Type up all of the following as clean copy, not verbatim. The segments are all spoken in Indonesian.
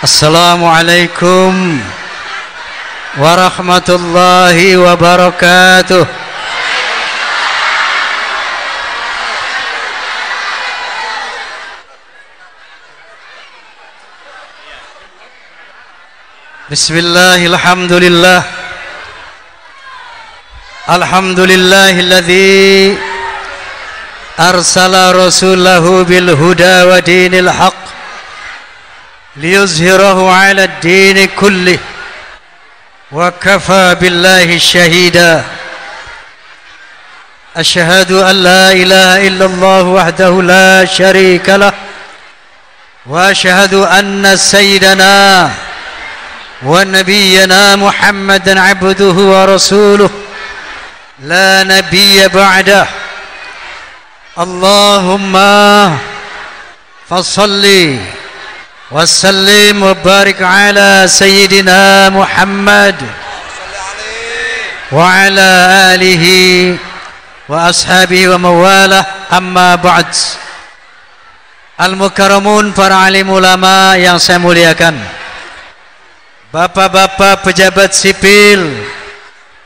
Assalamualaikum warahmatullahi wabarakatuh. Bismillahirrahmanirrahim. Alhamdulillahilladzi arsala rasulahu bil huda wa dinil haq liyuzhirahu 'ala ad-din kullih wa kafa billahi shahida. Asyhadu an la ilaha illallah wahdahu la syarika lah wa asyhadu anna sayyidana wa nabiyyana Muhammadan 'abduhu wa rasuluh la nabiyya ba'dah. Allahumma fassalli wa sallim wa barik ala sayyidina Muhammad wa ala alihi wa ashabihi wa mawalah, amma ba'd. Al-mukarramun, para alim ulama yang saya muliakan, bapak-bapak pejabat sipil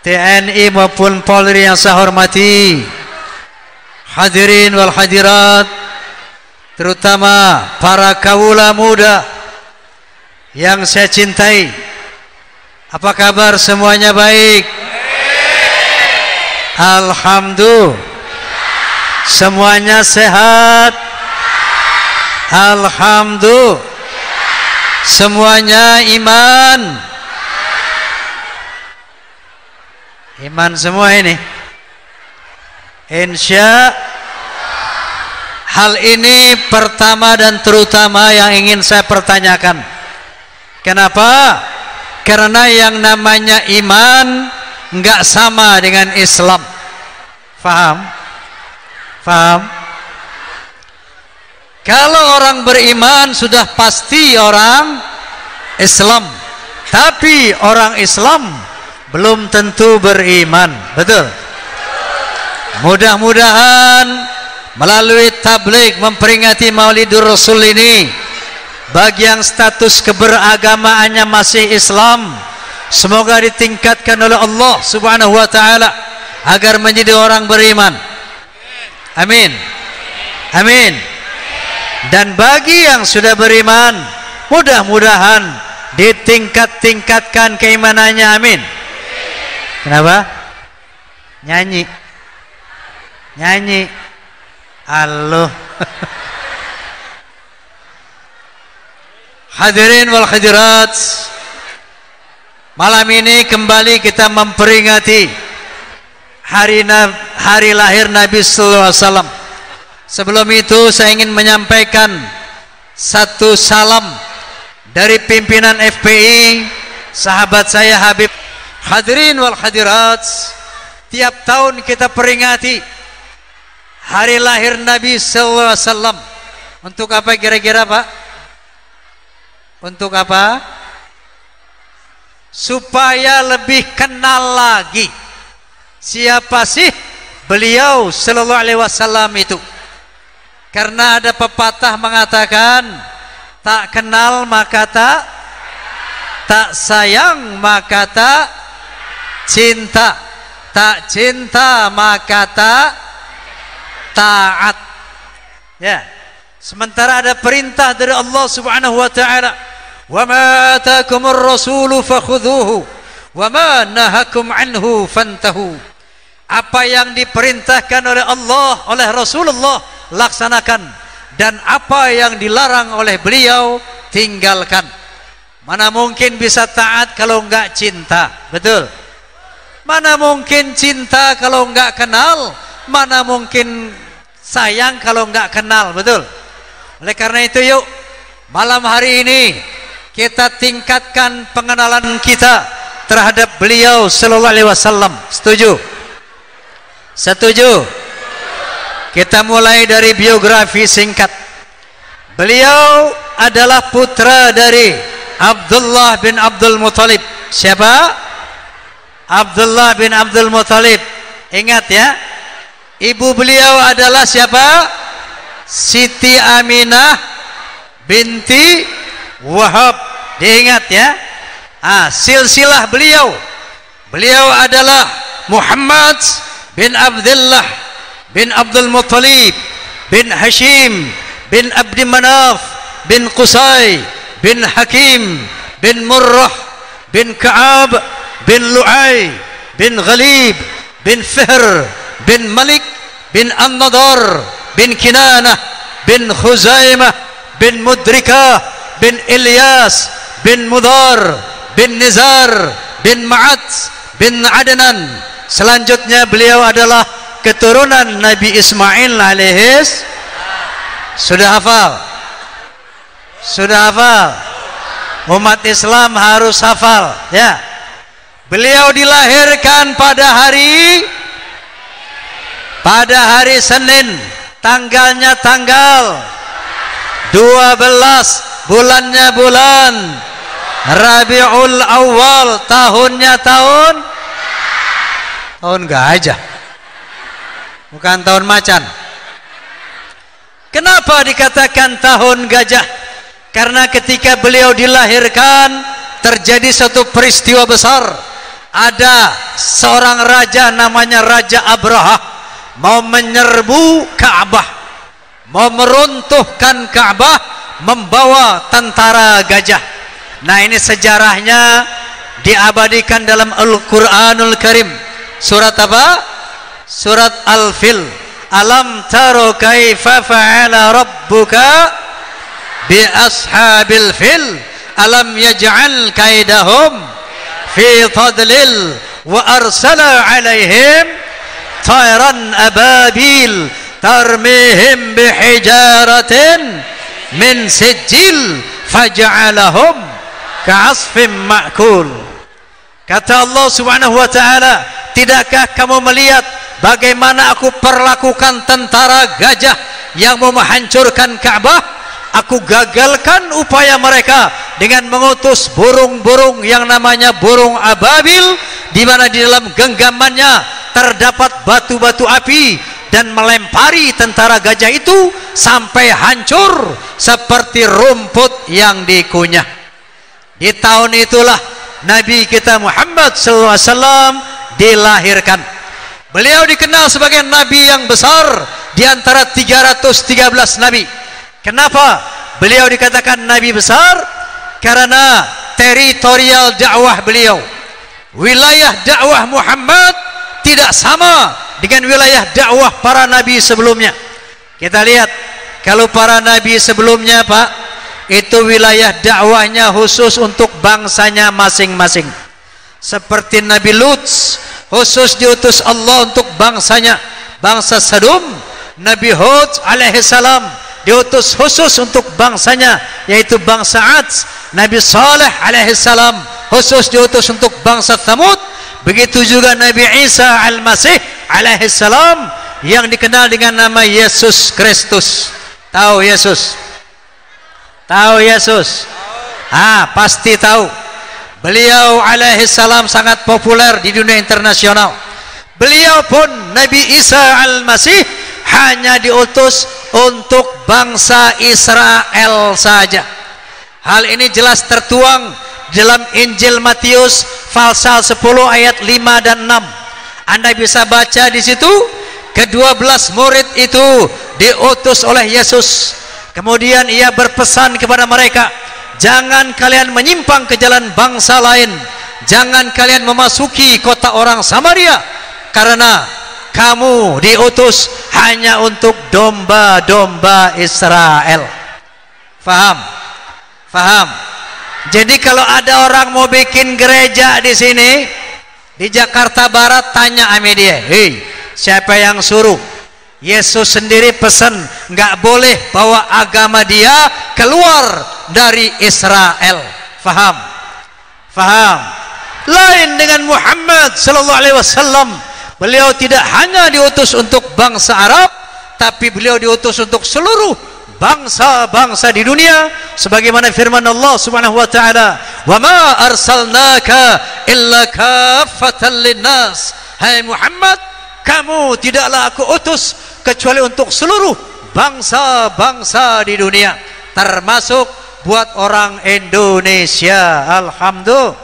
TNI maupun Polri yang saya hormati, hadirin wal hadirat, terutama para kaula muda yang saya cintai. Apa kabar semuanya? Baik? Alhamdulillah. Semuanya sehat? Alhamdulillah. Semuanya iman? Iman semua ini? Insya hal ini pertama dan terutama yang ingin saya pertanyakan. Kenapa? Karena yang namanya iman enggak sama dengan Islam. Faham? Faham? Kalau orang beriman sudah pasti orang Islam, tapi orang Islam belum tentu beriman. Betul? Mudah-mudahan melalui tabligh memperingati Maulidur Rasul ini, bagi yang status keberagamaannya masih Islam, semoga ditingkatkan oleh Allah Subhanahu wa taala agar menjadi orang beriman. Amin. Amin. Dan bagi yang sudah beriman, mudah-mudahan ditingkat-tingkatkan keimanannya. Amin. Kenapa? Nyanyi. Nyanyi. Allah. Hadirin wal hadirat, malam ini kembali kita memperingati hari lahir Nabi sallallahu alaihi wasallam. Sebelum itu saya ingin menyampaikan satu salam dari pimpinan FPI, sahabat saya Habib. Hadirin wal hadirat, tiap tahun kita peringati hari lahir Nabi sallallahu alaihi wasallam. Untuk apa kira-kira, Pak? Untuk apa? Supaya lebih kenal lagi siapa sih beliau sallallahu alaihi wasallam itu. Karena ada pepatah mengatakan, tak kenal maka tak sayang maka tak cinta, tak cinta maka taat. Ya. Sementara ada perintah dari Allah Subhanahu wa taala, "Wa ma ataakumur rasulu fakhudhuhu wa ma nahakum anhu fantahu." Apa yang diperintahkan oleh Allah, oleh Rasulullah, laksanakan, dan apa yang dilarang oleh beliau tinggalkan. Mana mungkin bisa taat kalau enggak cinta? Betul? Mana mungkin cinta kalau enggak kenal? Mana mungkin sayang kalau enggak kenal? Betul? Oleh karena itu, yuk malam hari ini kita tingkatkan pengenalan kita terhadap beliau sallallahu alaihi wasallam. Setuju? Setuju? Kita mulai dari biografi singkat. Beliau adalah putra dari Abdullah bin Abdul Muttalib. Siapa? Abdullah bin Abdul Muttalib. Ingat ya, ibu beliau adalah siapa? Siti Aminah binti Wahab Diingat ya. Silsilah beliau. Beliau adalah Muhammad bin Abdullah bin Abdul Muttalib bin Hashim bin Abdi Manaf bin Qusay bin Hakim bin Murrah bin Ka'ab bin Lu'ay bin Ghalib bin Fihr bin Malik bin An-Nadar bin Kinanah bin Khuzaimah bin Mudrikah bin Ilyas bin Mudar bin Nizar bin Ma'ad bin Adnan. Selanjutnya beliau adalah keturunan Nabi Ismail alaihis. Sudah hafal? Sudah hafal? Umat Islam harus hafal ya. Beliau dilahirkan pada hari Senin, tanggalnya tanggal 12, bulannya bulan Rabiul Awal, tahunnya tahun gajah, bukan tahun macan. Kenapa dikatakan tahun gajah? Karena ketika beliau dilahirkan terjadi satu peristiwa besar. Ada seorang raja namanya Raja Abraha mau menyerbu Ka'bah, mau meruntuhkan Ka'bah, membawa tentara gajah. Nah, ini sejarahnya diabadikan dalam Al-Quranul Karim. Surat apa? Surat Al-Fil. Alam taro kaifa fa'ala rabbuka bi ashabil fil alam yaj'al kaidahum fi tadlil wa arsala alaihim tayran ababil tarmihim bihijaratin min sijil faj'alahum ka'asfim ma'kul. Kata Allah Subhanahu wa ta'ala, tidakkah kamu melihat bagaimana aku perlakukan tentara gajah yang mau menghancurkan Ka'bah? Aku gagalkan upaya mereka dengan mengutus burung-burung yang namanya burung ababil, di mana di dalam genggamannya terdapat batu-batu api, dan melempari tentara gajah itu sampai hancur seperti rumput yang dikunyah. Di tahun itulah Nabi kita Muhammad SAW dilahirkan. Beliau dikenal sebagai Nabi yang besar di antara 313 Nabi. Kenapa beliau dikatakan Nabi besar? Karena teritorial dakwah beliau, wilayah dakwah Muhammad tidak sama dengan wilayah dakwah para Nabi sebelumnya. Kita lihat, kalau para Nabi sebelumnya Pak, itu wilayah dakwahnya khusus untuk bangsanya masing-masing. Seperti Nabi Lut, khusus diutus Allah untuk bangsanya, bangsa Sodom. Nabi Hud alaihissalam diutus khusus untuk bangsanya, yaitu bangsa Ad. Nabi Saleh alaihissalam khusus diutus untuk bangsa Thamud. Begitu juga Nabi Isa al-Masih alaihissalam yang dikenal dengan nama Yesus Kristus. Tahu Yesus? Tahu Yesus? Pasti tahu. Beliau alaihissalam sangat populer di dunia internasional. Beliau pun Nabi Isa al-Masih hanya diutus untuk bangsa Israel saja. Hal ini jelas tertuang dalam Injil Matius pasal 10 ayat 5 dan 6. Anda bisa baca di situ, ke-12 murid itu diutus oleh Yesus. Kemudian ia berpesan kepada mereka, jangan kalian menyimpang ke jalan bangsa lain, jangan kalian memasuki kota orang Samaria, karena kamu diutus hanya untuk domba-domba Israel. Faham? Faham? Jadi kalau ada orang mau bikin gereja di sini, di Jakarta Barat, tanya sama dia, hei, siapa yang suruh? Yesus sendiri pesan, nggak boleh bawa agama dia keluar dari Israel. Faham? Faham? Lain dengan Muhammad sallallahu alaihi wasallam. Beliau tidak hanya diutus untuk bangsa Arab, tapi beliau diutus untuk seluruh bangsa-bangsa di dunia, sebagaimana firman Allah Subhanahu wa taala, "Wa ma arsalnaka illa kaffatan linnas." Hai Muhammad, kamu tidaklah aku utus kecuali untuk seluruh bangsa-bangsa di dunia, termasuk buat orang Indonesia. Alhamdulillah.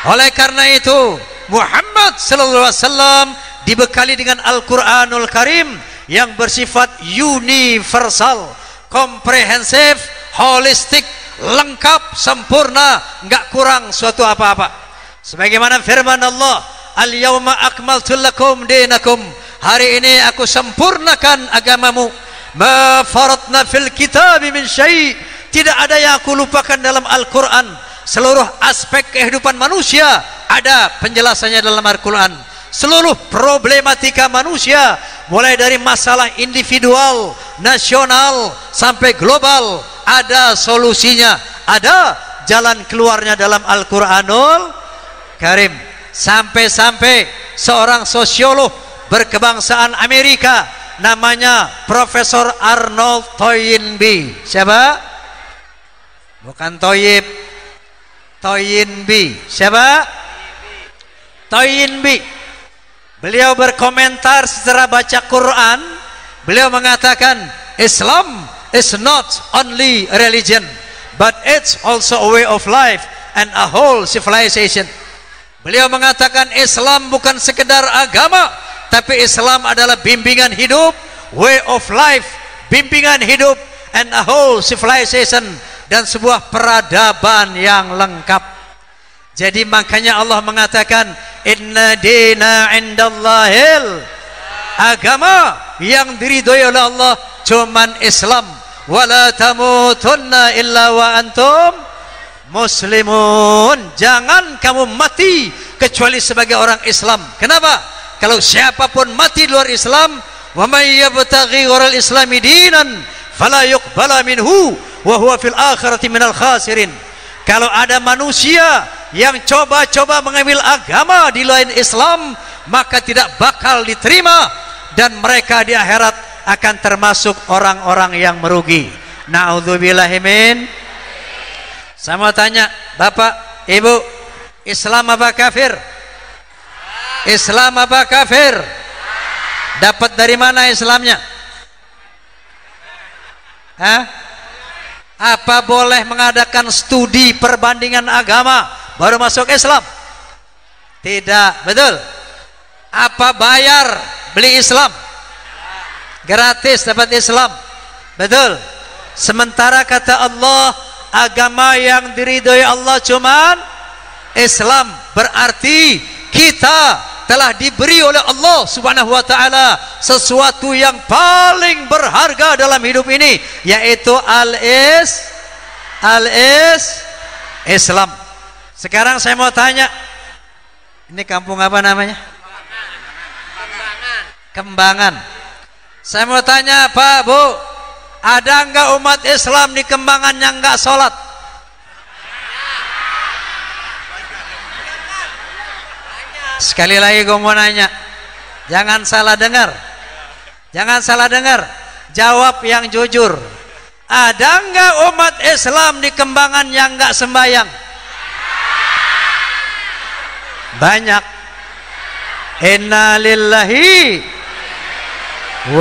Oleh karena itu Muhammad sallallahu alaihi wasallam dibekali dengan Al-Qur'anul Karim yang bersifat universal, komprehensif, holistik, lengkap, sempurna, enggak kurang suatu apa-apa. Sebagaimana firman Allah, "Al-yauma akmaltu lakum dinakum." Hari ini aku sempurnakan agamamu. Ma faratna fil kitab min syai'. Tidak ada yang aku lupakan dalam Al-Qur'an. Seluruh aspek kehidupan manusia ada penjelasannya dalam Al-Qur'an. Seluruh problematika manusia, mulai dari masalah individual, nasional sampai global, ada solusinya, ada jalan keluarnya dalam Al-Qur'anul Karim. Sampai-sampai seorang sosiolog berkebangsaan Amerika namanya Profesor Arnold Toynbee. Siapa? Bukan Toyib, Toynbee. Siapa? Toynbee. Beliau berkomentar setelah baca Quran. Beliau mengatakan Islam is not only a religion, but it's also a way of life and a whole civilization. Beliau mengatakan Islam bukan sekedar agama, tapi Islam adalah bimbingan hidup, way of life, bimbingan hidup, and a whole civilization, dan sebuah peradaban yang lengkap. Jadi makanya Allah mengatakan inna dina indallahil, agama yang diridhoi oleh Allah cuman Islam. Wala tamutunna illa wa antum muslimun. Jangan kamu mati kecuali sebagai orang Islam. Kenapa? Kalau siapapun mati di luar Islam, wa may yabtaghi ghairal islami dinan fala yuqbala minhu wa huwa fil akhirati minal khasirin. Kalau ada manusia yang coba-coba mengambil agama di lain Islam, maka tidak bakal diterima, dan mereka di akhirat akan termasuk orang-orang yang merugi. Na'udzubillahi min. Saya mau tanya, Bapak, Ibu, Islam apa kafir? Islam apa kafir? Dapat dari mana Islamnya? Hah? Apa boleh mengadakan studi perbandingan agama baru masuk Islam? Tidak, betul. Apa bayar beli Islam? Gratis dapat Islam, betul. Sementara kata Allah, agama yang diridhoi Allah cuman Islam. Berarti kita telah diberi oleh Allah Subhanahu wa taala sesuatu yang paling berharga dalam hidup ini, yaitu Islam. Sekarang saya mau tanya, ini kampung apa namanya? Kembangan. Saya mau tanya, Pak, Bu, ada enggak umat Islam di Kembangan yang enggak sholat? Sekali lagi gue mau nanya, jangan salah dengar, jangan salah dengar, jawab yang jujur. Ada enggak umat Islam di Kembangan yang enggak sembahyang? Banyak. Inna lillahi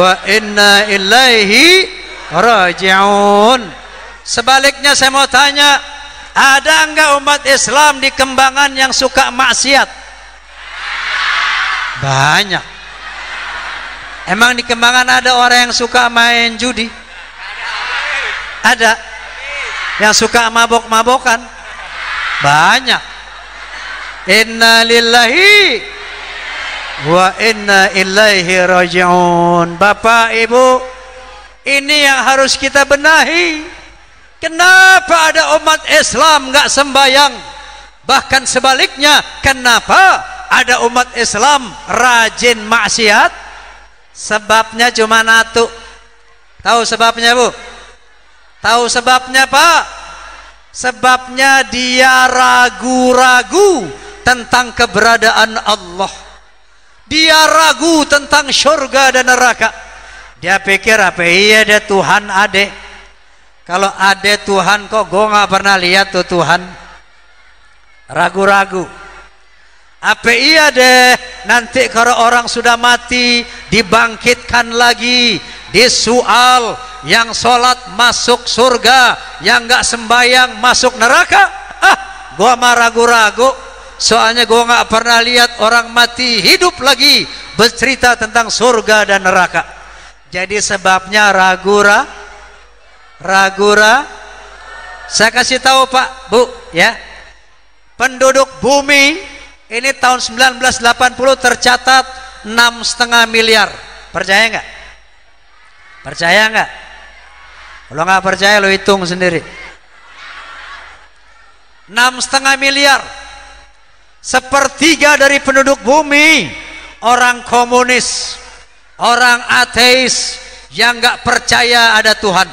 wa inna ilaihi raji'un. Sebaliknya saya mau tanya, ada enggak umat Islam di Kembangan yang suka maksiat? Banyak. Emang di Kembangan ada orang yang suka main judi? Ada. Yang suka mabok-mabokan? Banyak. Inna lillahi wa inna ilaihi raji'un. Bapak, Ibu, ini yang harus kita benahi. Kenapa ada umat Islam nggak sembahyang? Bahkan sebaliknya, kenapa ada umat Islam rajin maksiat? Sebabnya cuma satu. Tahu sebabnya, Bu? Tahu sebabnya, Pak? Sebabnya dia ragu-ragu tentang keberadaan Allah. Dia ragu tentang surga dan neraka. Dia pikir, apa iya ada Tuhan ada? Kalau ada Tuhan kok gue nggak pernah lihat tuh Tuhan. Ragu-ragu. Apa iya deh nanti kalau orang sudah mati dibangkitkan lagi, Disual, yang sholat masuk surga, yang nggak sembayang masuk neraka. Gua mah ragu-ragu, soalnya gua nggak pernah lihat orang mati hidup lagi bercerita tentang surga dan neraka. Jadi sebabnya ragu-ragu. Saya kasih tahu Pak, Bu, ya. Penduduk bumi ini tahun 1980 tercatat 6,5 miliar. Percaya nggak? Percaya nggak? Kalau nggak percaya lo hitung sendiri. 6,5 miliar. Sepertiga dari penduduk bumi orang komunis, orang ateis yang nggak percaya ada Tuhan.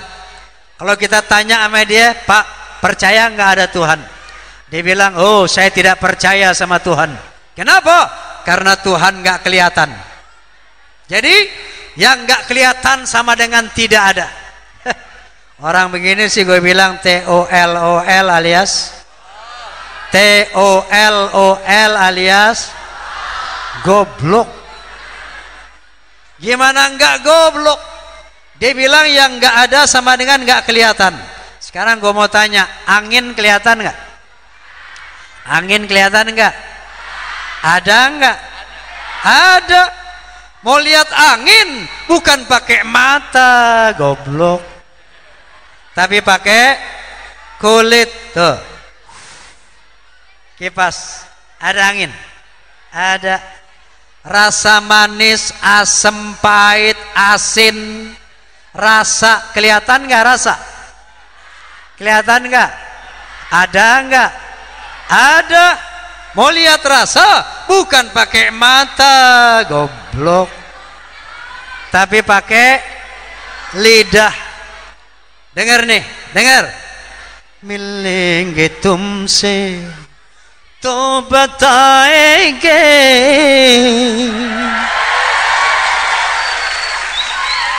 Kalau kita tanya sama dia, Pak, percaya nggak ada Tuhan? Dia bilang, oh saya tidak percaya sama Tuhan. Kenapa? Karena Tuhan nggak kelihatan. Jadi yang nggak kelihatan sama dengan tidak ada. Orang begini sih gue bilang TOLOL alias TOLOL alias goblok. Gimana nggak goblok? Dia bilang yang nggak ada sama dengan nggak kelihatan. Sekarang gue mau tanya, angin kelihatan nggak? Angin kelihatan nggak? Ada nggak? Ada. Mau lihat angin bukan pakai mata, goblok, tapi pakai kulit. Tuh, kipas, ada angin, ada. Rasa manis, asam, pahit, asin, rasa kelihatan nggak? Rasa kelihatan nggak? Ada nggak? Ada. Mau lihat rasa bukan pakai mata, goblok, tapi pakai lidah. Dengar nih, dengar. Milinge tumse to bataenge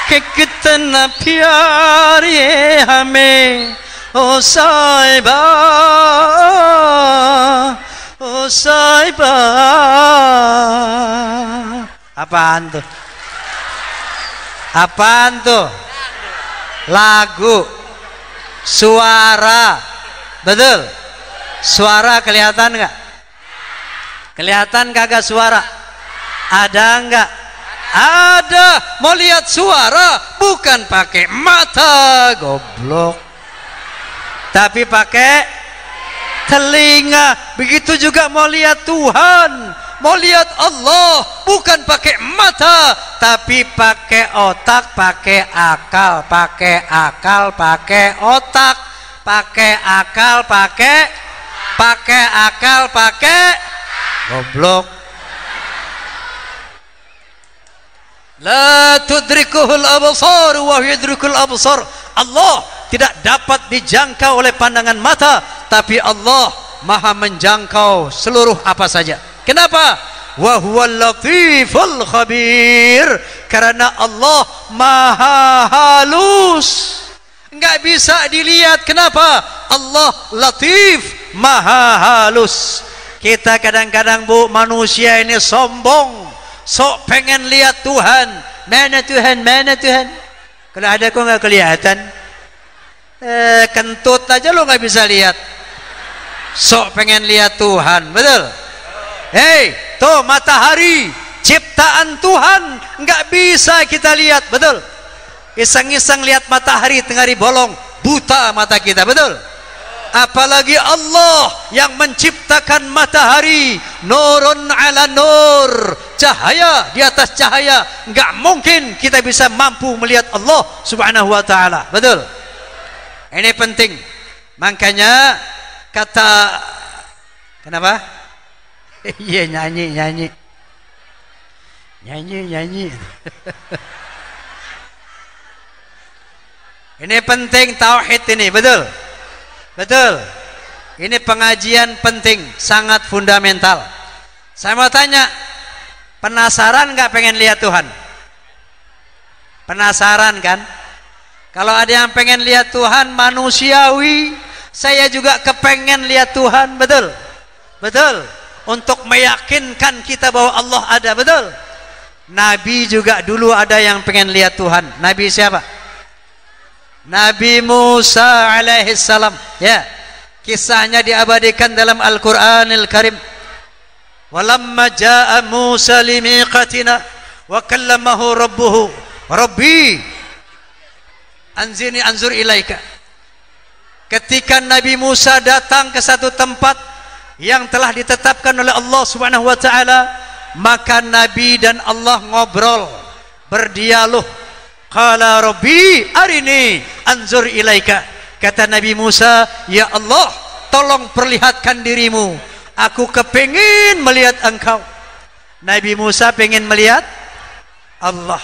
कि कितना प्यार ये हमें ओ साहिबा, ओ साहिबा. Apaan tuh? Apaan tuh? Lagu, suara, betul? Suara kelihatan nggak? Kelihatan kagak suara? Ada nggak? Ada. Mau lihat suara bukan pakai mata, goblok, tapi pakai telinga. Begitu juga mau lihat Tuhan, mau lihat Allah bukan pakai mata, tapi pakai otak, pakai akal, pakai akal, pakai otak, pakai akal, pakai akal, pakai goblok. La tudrikuhul absar wa yudrikul absar. Allah tidak dapat dijangkau oleh pandangan mata, tapi Allah maha menjangkau seluruh apa saja. Kenapa? Wa huwal latiful khabir. Karena Allah maha halus, enggak bisa dilihat. Kenapa? Allah latif, maha halus. Kita kadang-kadang, Bu, manusia ini sombong, sok pengen lihat Tuhan. Mana Tuhan? Mana Tuhan? Kalau ada kok nggak kelihatan. Kentut aja lo nggak bisa lihat. Sok pengen lihat Tuhan, betul? Hei, tuh matahari, ciptaan Tuhan, nggak bisa kita lihat, betul? Iseng-iseng lihat matahari tengah bolong, buta mata kita, betul? Apalagi Allah yang menciptakan matahari, nurun ala nur, cahaya di atas cahaya. Enggak mungkin kita bisa mampu melihat Allah subhanahu wa ta'ala, betul? Ini penting. Makanya kata, kenapa? Iya, nyanyi Ini penting tauhid ini, betul? Betul. Ini pengajian penting, sangat fundamental. Saya mau tanya, penasaran nggak pengen lihat Tuhan? Penasaran kan? Kalau ada yang pengen lihat Tuhan manusiawi, saya juga kepengen lihat Tuhan, betul? Betul. Untuk meyakinkan kita bahwa Allah ada, betul? Nabi juga dulu ada yang pengen lihat Tuhan. Nabi siapa? Nabi Musa alaihissalam. Ya, kisahnya diabadikan dalam Al-Quranil Karim. Walamma jaa Musa limiqatina wa kallamahu rabbuhu Rabbi anzur ilaika. Ketika Nabi Musa datang ke satu tempat yang telah ditetapkan oleh Allah Subhanahu wa taala, maka Nabi dan Allah ngobrol, berdialog. Qala Rabbi arini anzur ilaika. Kata Nabi Musa, ya Allah, tolong perlihatkan dirimu. Aku kepingin melihat engkau. Nabi Musa pengen melihat Allah.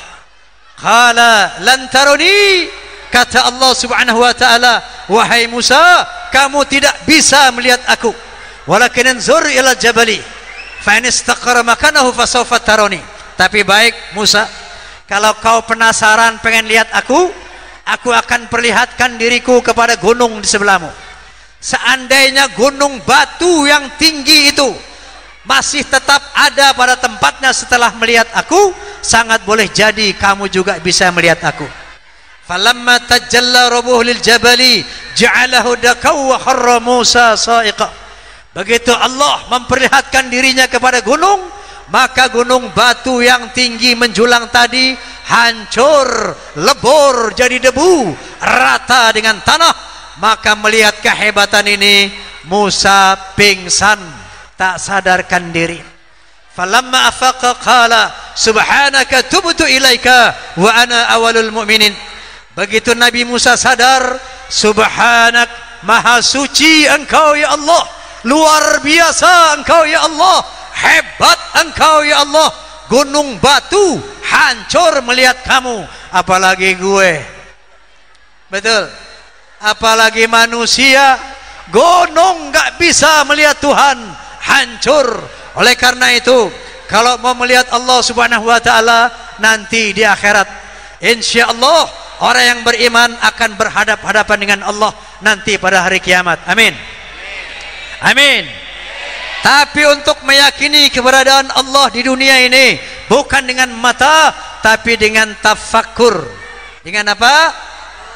Qala lan taruni. Kata Allah Subhanahu wa taala, wahai Musa, kamu tidak bisa melihat aku. Walakin anzur ila jabali fa in istaqara makanahu fasawfa taruni. Tapi baik Musa, kalau kau penasaran pengen lihat aku akan perlihatkan diriku kepada gunung di sebelahmu. Seandainya gunung batu yang tinggi itu masih tetap ada pada tempatnya setelah melihat aku, sangat boleh jadi kamu juga bisa melihat aku. Falamma tajalla rabbuhu lil jabali ja'alahu dakaw wa kharra Musa sa'iqa. Begitu Allah memperlihatkan dirinya kepada gunung, maka gunung batu yang tinggi menjulang tadi hancur, lebur jadi debu, rata dengan tanah. Maka melihat kehebatan ini, Musa pingsan, tak sadarkan diri. Falamma afaqa qala subhanaka tubtu ilaika wa ana awalul mu'minin. Begitu Nabi Musa sadar, subhanak, maha suci engkau ya Allah, luar biasa engkau ya Allah, hebat engkau ya Allah. Gunung batu hancur melihat kamu, apalagi gue. Betul. Apalagi manusia, gunung nggak bisa melihat Tuhan, hancur. Oleh karena itu, kalau mau melihat Allah Subhanahu wa taala nanti di akhirat, insyaallah orang yang beriman akan berhadap-hadapan dengan Allah nanti pada hari kiamat. Amin. Amin. Tapi untuk meyakini keberadaan Allah di dunia ini bukan dengan mata, tapi dengan tafakkur. Dengan apa?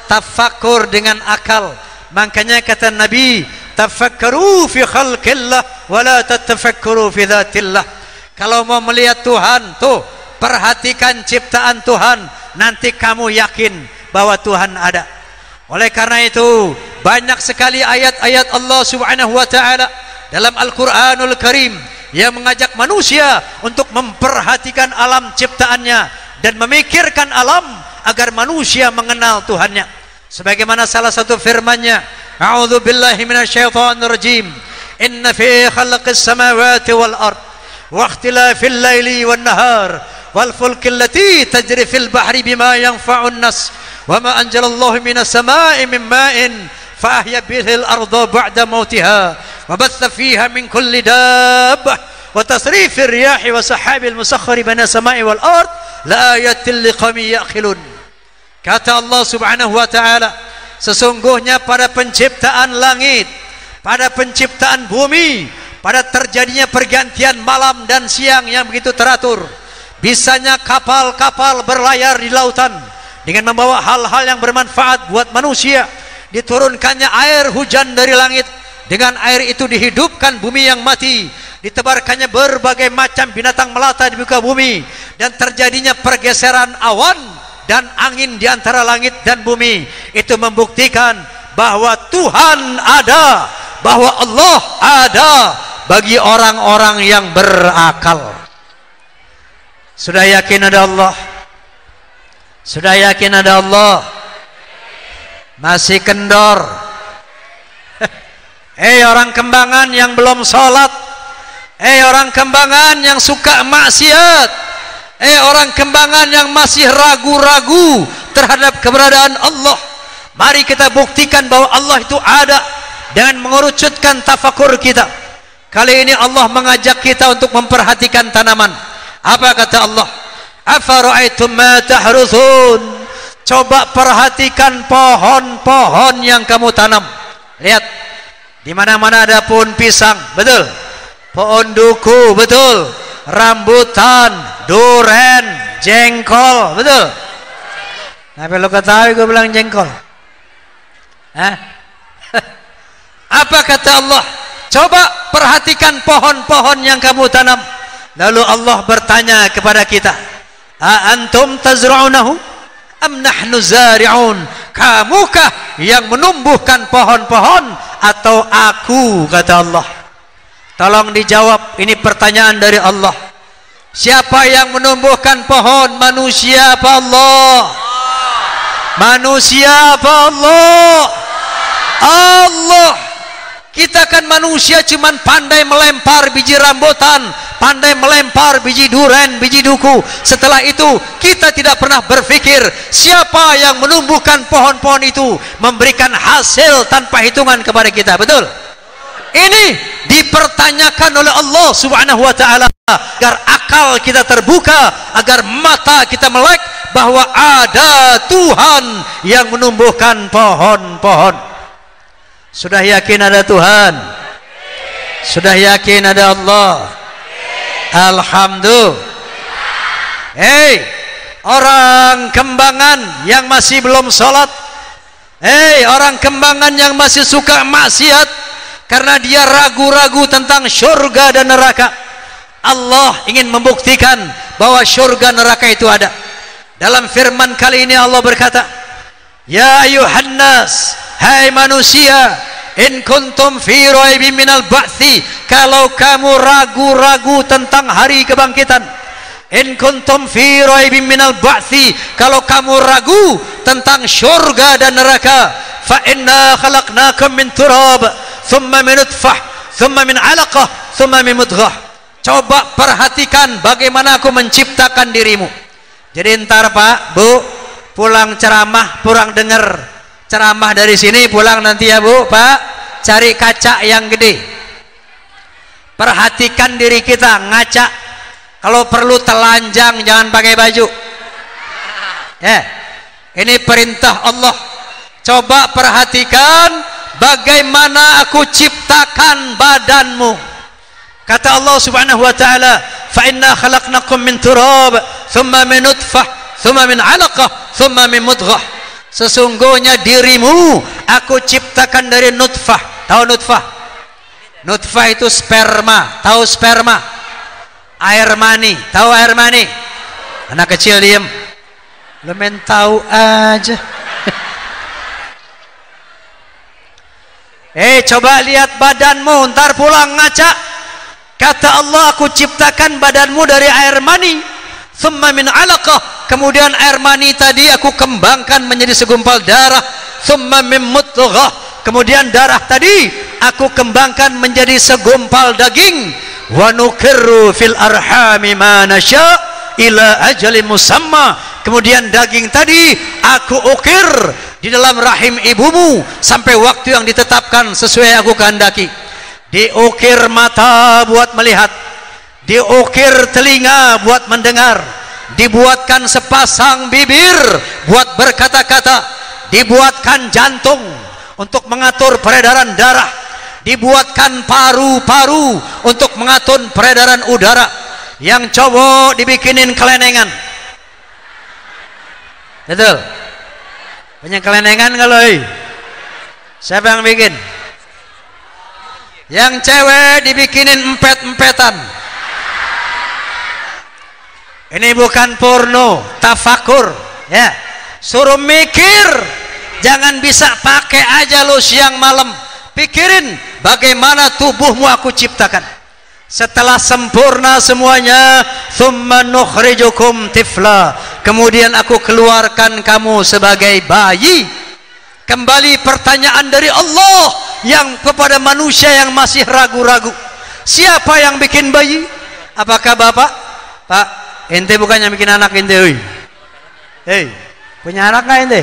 Tafakkur, dengan akal. Makanya kata Nabi, tafakkaru fi khalqillah wa la tatafakkaru fi dzatillah. Kalau mau melihat Tuhan, tuh perhatikan ciptaan Tuhan, nanti kamu yakin bahwa Tuhan ada. Oleh karena itu, banyak sekali ayat-ayat Allah Subhanahu wa taala dalam Al-Qur'anul Karim yang mengajak manusia untuk memperhatikan alam ciptaannya dan memikirkan alam agar manusia mengenal Tuhannya. Sebagaimana salah satu firman-Nya, a'udzu billahi minasyaitonir rajim, inna fi khalqis samawati wal ard wa ikhtilafil laili wan nahar wal fulki allati tajri fil bahri bima yanfa'un nas wa ma anzalallahu minas samaa'i min ma'in fa ahya bihil arda ba'da mautiha wa batha fiha min kulli dabbah wa tasrifir riyahi wa sahabil musakhkhari baina samaa'i wal ard la ayatin liqaumin ya'qilun. Kata Allah Subhanahu wa taala, sesungguhnya pada penciptaan langit, pada penciptaan bumi, pada terjadinya pergantian malam dan siang yang begitu teratur, bisanya kapal-kapal berlayar di lautan dengan membawa hal-hal yang bermanfaat buat manusia, diturunkannya air hujan dari langit, dengan air itu dihidupkan bumi yang mati, ditebarkannya berbagai macam binatang melata di muka bumi, dan terjadinya pergeseran awan dan angin di antara langit dan bumi. Itu membuktikan bahwa Tuhan ada, bahwa Allah ada bagi orang-orang yang berakal. Sudah yakin ada Allah? Sudah yakin ada Allah? Masih kendor? Orang Kembangan yang belum sholat, orang Kembangan yang suka maksiat, orang Kembangan yang masih ragu-ragu terhadap keberadaan Allah, mari kita buktikan bahwa Allah itu ada dengan mengerucutkan tafakur kita. Kali ini Allah mengajak kita untuk memperhatikan tanaman. Apa kata Allah? Afara'aitum ma tahruthun. Coba perhatikan pohon-pohon yang kamu tanam. Lihat, di mana-mana ada pohon pisang, betul? Pohon duku, betul? rambutan, duren, jengkol, betul? Apa lo ketahui gue bilang jengkol? Hah? Apa kata Allah? Coba perhatikan pohon-pohon yang kamu tanam. Lalu Allah bertanya kepada kita, "A antum tazra'unahu am nahnu zari'un?" Kamukah yang menumbuhkan pohon-pohon atau aku, kata Allah. Tolong dijawab, ini pertanyaan dari Allah. Siapa yang menumbuhkan pohon? Manusia apa Allah? Manusia apa Allah? Allah. Kita kan manusia cuman pandai melempar biji rambutan, pandai melempar biji duren, biji duku. Setelah itu kita tidak pernah berpikir siapa yang menumbuhkan pohon-pohon itu memberikan hasil tanpa hitungan kepada kita. Betul? Ini dipertanyakan oleh Allah Subhanahu wa taala agar akal kita terbuka, agar mata kita melek bahwa ada Tuhan yang menumbuhkan pohon-pohon. Sudah yakin ada Tuhan? Sudah yakin ada Allah? Alhamdulillah. Hei, orang Kembangan yang masih belum sholat, hei, orang Kembangan yang masih suka maksiat karena dia ragu-ragu tentang syurga dan neraka. Allah ingin membuktikan bahwa syurga neraka itu ada. Dalam firman kali ini Allah berkata, "Ya ayuhan nas, hai manusia, in kuntum fi raibin minal ba'thi," kalau kamu ragu-ragu tentang hari kebangkitan. In kuntum fi raibin minal ba'thi, kalau kamu ragu tentang syurga dan neraka. Fa inna khalaqnakum min turab, thumma min nutfah, thumma min 'alaqah, thumma min mudghah. Coba perhatikan bagaimana aku menciptakan dirimu. Jadi ntar Pak, Bu, pulang ceramah, pulang dengar ceramah dari sini, pulang nanti ya Bu, Pak, cari kaca yang gede. Perhatikan diri kita, ngaca. Kalau perlu telanjang, jangan pakai baju. Ya, ini perintah Allah. Coba perhatikan bagaimana aku ciptakan badanmu. Kata Allah Subhanahu wa taala, "Fa inna khalaqnakum min turab, thumma min nutfah, thumma min 'alaqah, thumma min mudghah." Sesungguhnya dirimu aku ciptakan dari nutfah. Tahu nutfah? Nutfah itu sperma. Tahu sperma? Air mani. Tahu air mani? Anak kecil diem. Lu main tahu aja. Coba lihat badanmu, ntar pulang ngaca. Kata Allah, aku ciptakan badanmu dari air mani, thumma min 'alaqah, kemudian air mani tadi aku kembangkan menjadi segumpal darah, thumma min mudghah, kemudian darah tadi aku kembangkan menjadi segumpal daging, wa nuqirru fil arhami ma nasya ila ajalin musamma, kemudian daging tadi aku ukir di dalam rahim ibumu sampai waktu yang ditetapkan sesuai yang aku kehendaki. Diukir mata buat melihat, diukir telinga buat mendengar, dibuatkan sepasang bibir buat berkata-kata, dibuatkan jantung untuk mengatur peredaran darah, dibuatkan paru-paru untuk mengatur peredaran udara. Yang cowok dibikinin kelenengan. Betul? Punya kelenengan kalau siapa yang bikin? Yang cewek dibikinin empet-empetan. Ini bukan porno, tafakur, ya. Suruh mikir, jangan bisa pakai aja lo siang malam. Pikirin bagaimana tubuhmu aku ciptakan. Setelah sempurna semuanya, thumma nukhrijukum tifla, kemudian aku keluarkan kamu sebagai bayi. Kembali pertanyaan dari Allah yang kepada manusia yang masih ragu-ragu. Siapa yang bikin bayi? Apakah Bapak? Pak, ente bukan yang bikin anak ente. Hei, punya anak nggak ente?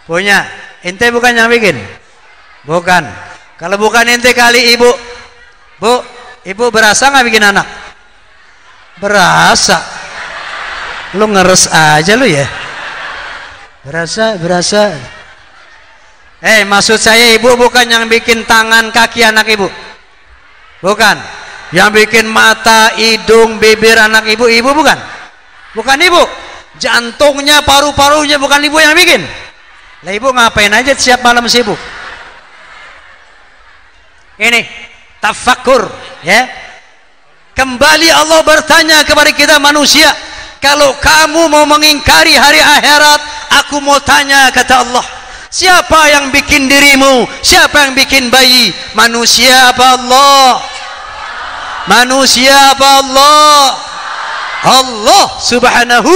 Punya. Ente bukan yang bikin? Bukan. Kalau bukan ente kali ibu. Bu, ibu berasa nggak bikin anak? Berasa. Lu ngeres aja lu ya. Berasa. Maksud saya ibu bukan yang bikin tangan kaki anak ibu. Bukan. Yang bikin mata, hidung, bibir anak ibu, ibu bukan? Bukan ibu. Jantungnya, paru-parunya bukan ibu yang bikin. Lah ibu ngapain aja siap malam sibuk? Ini tafakur, ya. Kembali Allah bertanya kepada kita manusia, kalau kamu mau mengingkari hari akhirat, aku mau tanya, kata Allah, siapa yang bikin dirimu? Siapa yang bikin bayi? Manusia apa Allah? Manusia apa Allah? Allah subhanahu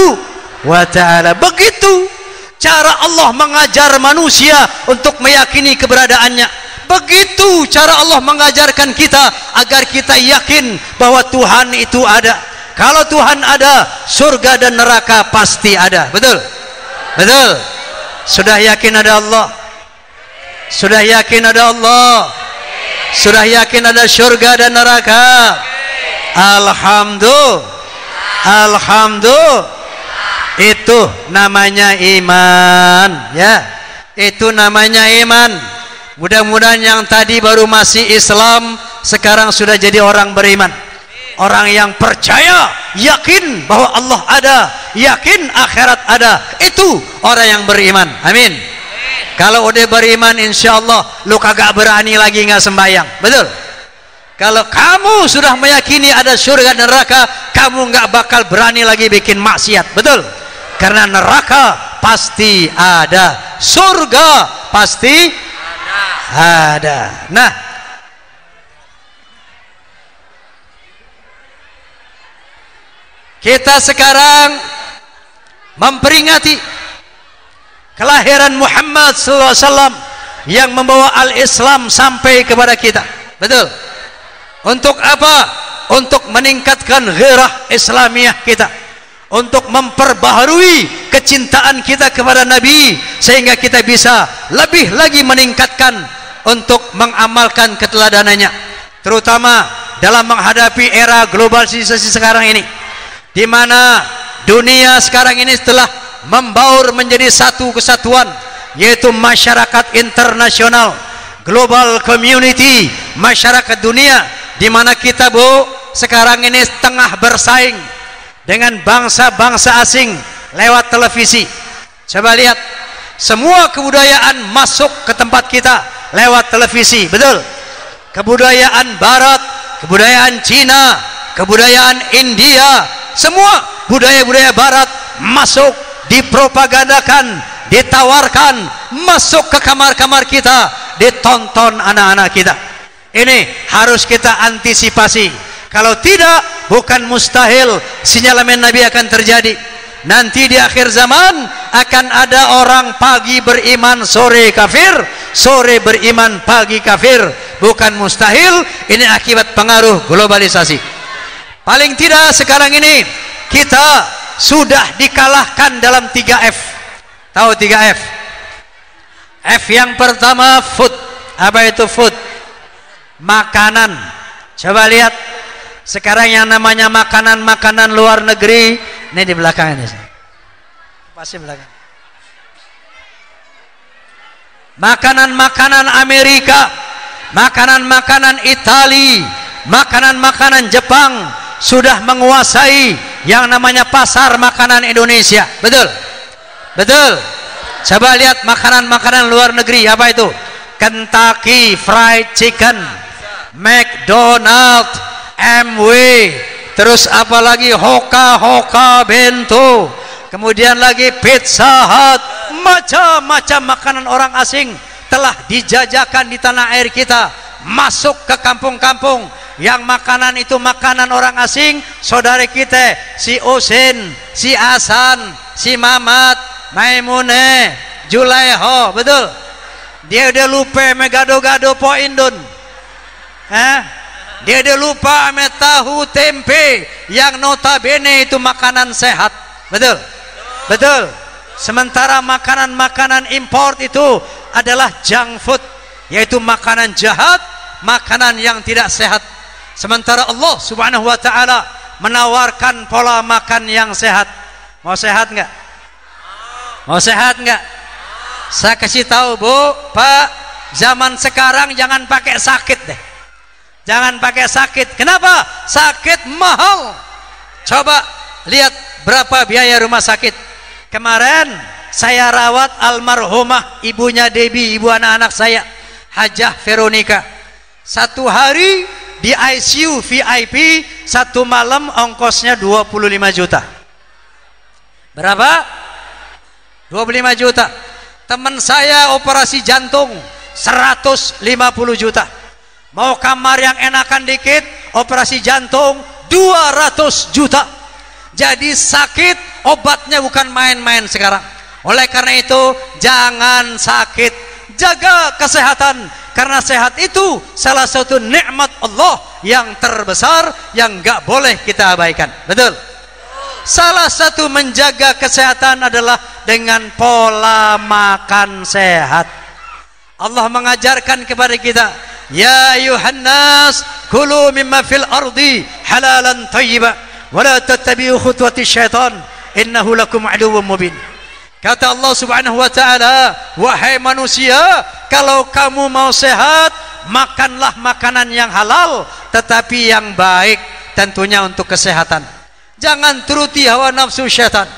wa ta'ala. Begitu cara Allah mengajar manusia untuk meyakini keberadaannya. Begitu cara Allah mengajarkan kita agar kita yakin bahwa Tuhan itu ada. Kalau Tuhan ada, surga dan neraka pasti ada. Betul? Betul? Sudah yakin ada Allah? Sudah yakin ada Allah? Sudah yakin ada surga dan neraka? Alhamdulillah. Alhamdulillah. Itu namanya iman, ya. Itu namanya iman. Mudah-mudahan yang tadi baru masih Islam sekarang sudah jadi orang beriman. Orang yang percaya, yakin bahwa Allah ada, yakin akhirat ada. Itu orang yang beriman. Amin. Kalau udah beriman, insya Allah lu kagak berani lagi nggak sembahyang. Betul? Kalau kamu sudah meyakini ada surga dan neraka, kamu nggak bakal berani lagi bikin maksiat. Betul? Karena neraka pasti ada, surga pasti ada. Nah, kita sekarang memperingati kelahiran Muhammad SAW yang membawa al-Islam sampai kepada kita. Betul? Untuk apa? Untuk meningkatkan ghairah Islamiyah kita, untuk memperbaharui kecintaan kita kepada Nabi, sehingga kita bisa lebih lagi meningkatkan untuk mengamalkan keteladanannya, terutama dalam menghadapi era globalisasi sekarang ini, di mana dunia sekarang ini telah membaur menjadi satu kesatuan, yaitu masyarakat internasional, global community, masyarakat dunia, di mana kita sekarang ini tengah bersaing dengan bangsa-bangsa asing lewat televisi. Coba lihat, semua kebudayaan masuk ke tempat kita lewat televisi. Betul? Kebudayaan barat, kebudayaan Cina, kebudayaan India, semua budaya-budaya barat masuk, dipropagandakan, ditawarkan, masuk ke kamar-kamar kita, ditonton anak-anak kita. Ini harus kita antisipasi. Kalau tidak, bukan mustahil sinyalemen Nabi akan terjadi. Nanti di akhir zaman akan ada orang pagi beriman, sore kafir, sore beriman, pagi kafir. Bukan mustahil, ini akibat pengaruh globalisasi. Paling tidak sekarang ini kita sudah dikalahkan dalam 3F. Tahu 3F? F yang pertama food. Apa itu food? Makanan. Coba lihat sekarang yang namanya makanan-makanan luar negeri, ini di belakang ini. Pasti belakang. Makanan-makanan Amerika, makanan-makanan Itali, makanan-makanan Jepang sudah menguasai yang namanya pasar makanan Indonesia. Betul? Betul? Coba lihat makanan-makanan luar negeri, apa itu? Kentucky Fried Chicken, McDonald, MW, terus apa lagi, Hoka Bento, kemudian lagi Pizza Hut, macam-macam makanan orang asing telah dijajakan di tanah air kita, masuk ke kampung-kampung. Yang makanan itu makanan orang asing, saudara kita, si Usin, si Hasan, si Mamat, Maimuneh, Julaiho, betul? Dia udah lupa megado-gado po Indon. Dia udah lupa ame tahu tempe yang notabene itu makanan sehat. Betul? Betul. Sementara makanan-makanan import itu adalah junk food, yaitu makanan jahat, makanan yang tidak sehat. Sementara Allah Subhanahu wa taala menawarkan pola makan yang sehat. Mau sehat enggak? Mau sehat enggak? Saya kasih tahu, Bu, Pak, zaman sekarang jangan pakai sakit deh. Jangan pakai sakit. Kenapa? Sakit mahal. Coba lihat berapa biaya rumah sakit. Kemarin saya rawat almarhumah ibunya Debbie, ibu anak-anak saya, Hajah Veronica. 1 hari di ICU VIP, 1 malam ongkosnya 25 juta. Berapa? 25 juta. Teman saya operasi jantung 150 juta. Mau kamar yang enakan dikit, operasi jantung 200 juta. Jadi sakit, obatnya bukan main-main sekarang. Oleh karena itu jangan sakit, jaga kesehatan, karena sehat itu salah satu nikmat Allah yang terbesar yang gak boleh kita abaikan. Betul? Salah satu menjaga kesehatan adalah dengan pola makan sehat. Allah mengajarkan kepada kita, ya ayuhan nas kulu mimma fil ardi halalan thayyiba wa la tattabi'u khutuwati syaitan innahu lakum aduwwum mubin. Kata Allah Subhanahu wa taala, wahai manusia, kalau kamu mau sehat, makanlah makanan yang halal tetapi yang baik, tentunya untuk kesehatan. Jangan turuti hawa nafsu syaitan.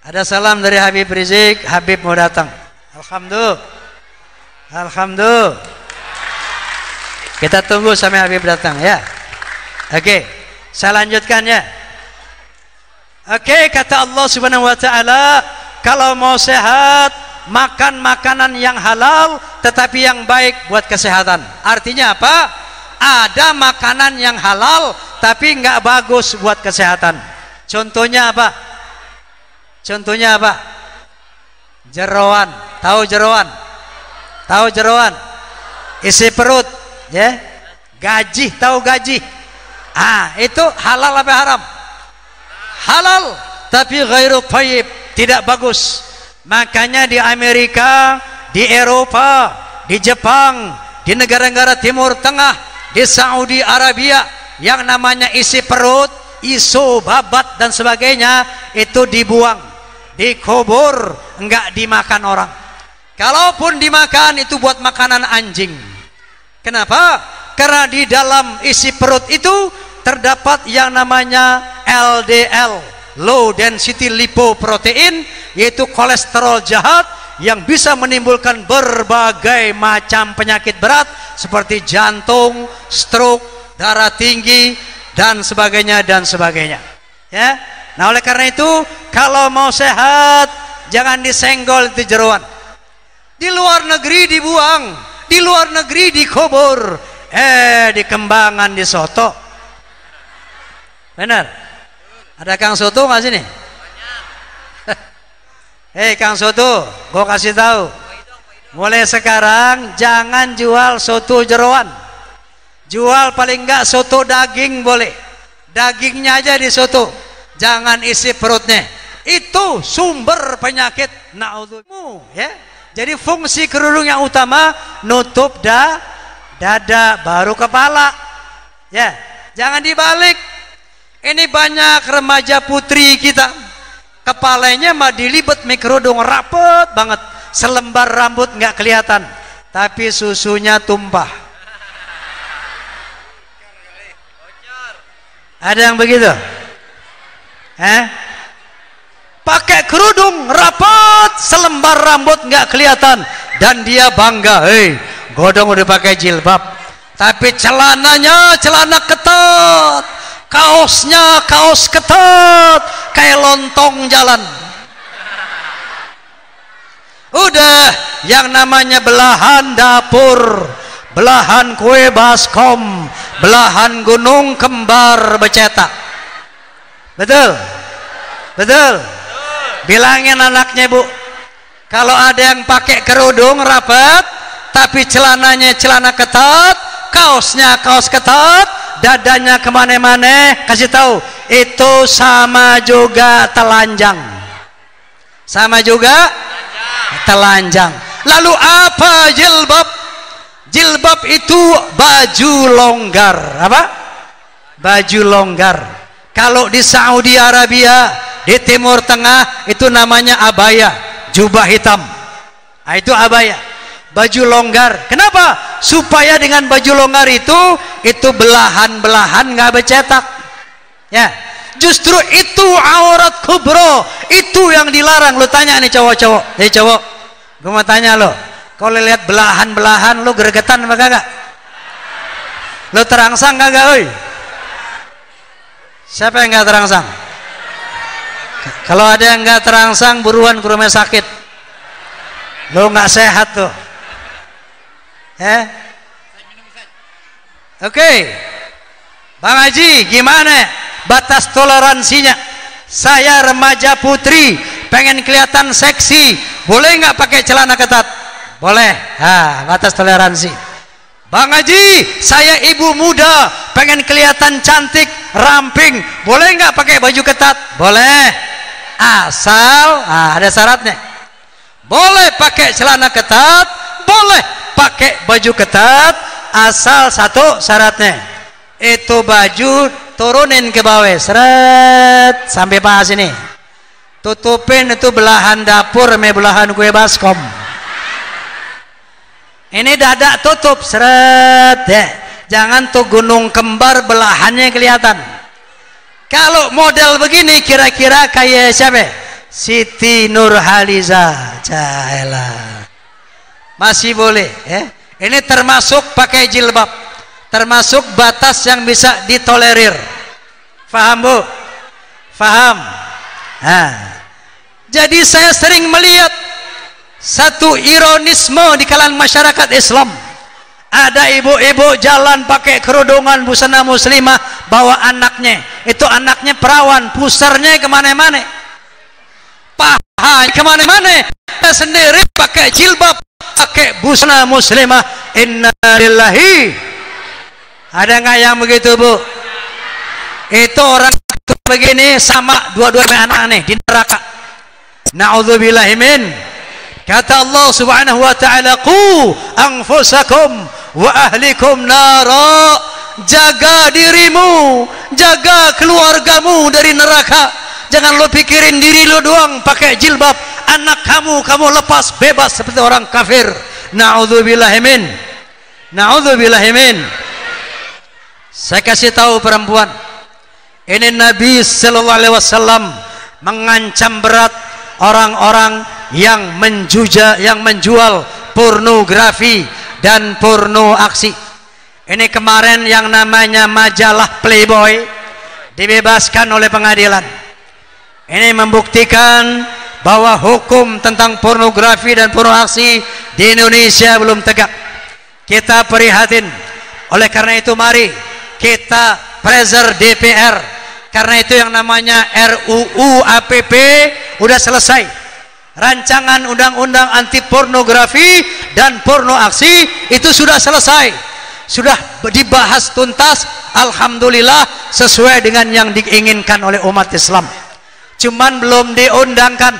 Ada salam dari Habib Rizik. Habib mau datang. Alhamdulillah. Alhamdulillah. Kita tunggu sampai Habib datang ya. Oke, saya lanjutkan ya. Oke, kata Allah Subhanahu wa taala, kalau mau sehat, makan makanan yang halal tetapi yang baik buat kesehatan. Artinya apa? Ada makanan yang halal tapi nggak bagus buat kesehatan. Contohnya apa? Contohnya apa? Jeroan. Tahu jeroan? Tahu jeroan? Isi perut, ya. Gaji, tahu gaji? Ah, itu halal apa haram? Halal, tapi ghairu thayyib, tidak bagus. Makanya di Amerika, di Eropa, di Jepang, di negara-negara Timur Tengah, di Saudi Arabia, yang namanya isi perut, iso, babat dan sebagainya itu dibuang, dikubur, enggak dimakan orang. Kalaupun dimakan itu buat makanan anjing. Kenapa? Karena di dalam isi perut itu terdapat yang namanya LDL, low density lipoprotein, yaitu kolesterol jahat yang bisa menimbulkan berbagai macam penyakit berat seperti jantung, stroke, darah tinggi dan sebagainya dan sebagainya. Ya. Nah, oleh karena itu kalau mau sehat jangan disenggol itu jeroan. Di luar negeri dibuang, di luar negeri dikubur, dikembangkan di soto. Benar? Ada Kang Soto nggak sini? Hei Kang Soto, gua kasih tahu. Mulai sekarang jangan jual soto jeroan. Jual paling enggak soto daging boleh. Dagingnya aja di soto. Jangan isi perutnya. Itu sumber penyakit. Naudzubillah, ya. Jadi fungsi kerudung yang utama nutup dada baru kepala. Ya, jangan dibalik. Ini banyak remaja putri kita, kepalanya mah dilibet kerudung rapet banget, selembar rambut nggak kelihatan, tapi susunya tumpah. Ada yang begitu? Pakai kerudung rapet, selembar rambut nggak kelihatan, dan dia bangga, godong udah pakai jilbab, tapi celananya celana ketat, kaosnya kaos ketat, kayak lontong jalan. Udah, yang namanya belahan dapur, belahan kue baskom, belahan gunung kembar bercetak. Betul? Betul? Bilangin anaknya, Bu, kalau ada yang pakai kerudung rapat tapi celananya celana ketat, kaosnya kaos ketat, dadanya kemana-mana, kasih tahu itu sama juga telanjang. Sama juga telanjang. Lalu apa jilbab? Jilbab itu baju longgar. Apa? Baju longgar. Kalau di Saudi Arabia, di Timur Tengah itu namanya abaya, jubah hitam. Nah, itu abaya. Baju longgar. Kenapa? Supaya dengan baju longgar itu belahan-belahan nggak bercetak. Ya, justru itu aurat kubro. Itu yang dilarang. Lu tanya nih cowok-cowok. Nih cowok, gue mau tanya lo. Kalau lihat belahan-belahan, lu gregetan apa kagak? Lu terangsang kagak, oi? Siapa yang nggak terangsang? Kalau ada yang nggak terangsang, buruan ke rumah sakit. Lu nggak sehat tuh. Oke. Bang Haji, gimana batas toleransinya? Saya remaja putri, pengen kelihatan seksi, boleh nggak pakai celana ketat? Boleh. Batas toleransi. Bang Haji, saya ibu muda, pengen kelihatan cantik, ramping, boleh nggak pakai baju ketat? Boleh. Asal ada syaratnya. Boleh pakai celana ketat, boleh pakai baju ketat, asal satu syaratnya, itu baju turunin ke bawah, seret sampai paha sini, tutupin itu belahan dapur sama belahan kue baskom. Ini dada tutup, seret ya. Jangan tuh gunung kembar belahannya kelihatan. Kalau model begini kira-kira kayak siapa? Siti Nurhaliza. Jaelah. Masih boleh ya. Ini termasuk pakai jilbab, termasuk batas yang bisa ditolerir. Faham Bu? Faham? Jadi saya sering melihat satu ironisme di kalangan masyarakat Islam. Ada ibu-ibu jalan pakai kerudungan busana muslimah, bawa anaknya. Itu anaknya perawan, pusarnya kemana-mana, paha kemana-mana. Sendiri pakai jilbab, pakai busana muslimah. Inna lillahi. Ada nggak yang begitu Bu? Itu orang begini sama dua-duanya anak nih di neraka. Na'udzubillahi min. Kata Allah subhanahu wa ta'ala, qu anfusakum wa ahlikum nara. Jaga dirimu, jaga keluargamu dari neraka. Jangan lo pikirin diri lo doang pakai jilbab, anak kamu lepas bebas seperti orang kafir. Na'udzubillahi min. Na'udzubillahi min. Saya kasih tahu perempuan, ini Nabi sallallahu alaihi wasallam mengancam berat orang-orang yang menjual pornografi dan porno aksi. Ini kemarin yang namanya majalah Playboy dibebaskan oleh pengadilan. Ini membuktikan bahwa hukum tentang pornografi dan porno aksi di Indonesia belum tegak. Kita prihatin. Oleh karena itu mari kita pressure DPR. Karena itu yang namanya RUU APP udah selesai. Rancangan undang-undang anti pornografi dan porno aksi itu sudah selesai. Sudah dibahas tuntas, alhamdulillah sesuai dengan yang diinginkan oleh umat Islam. Cuman belum diundangkan.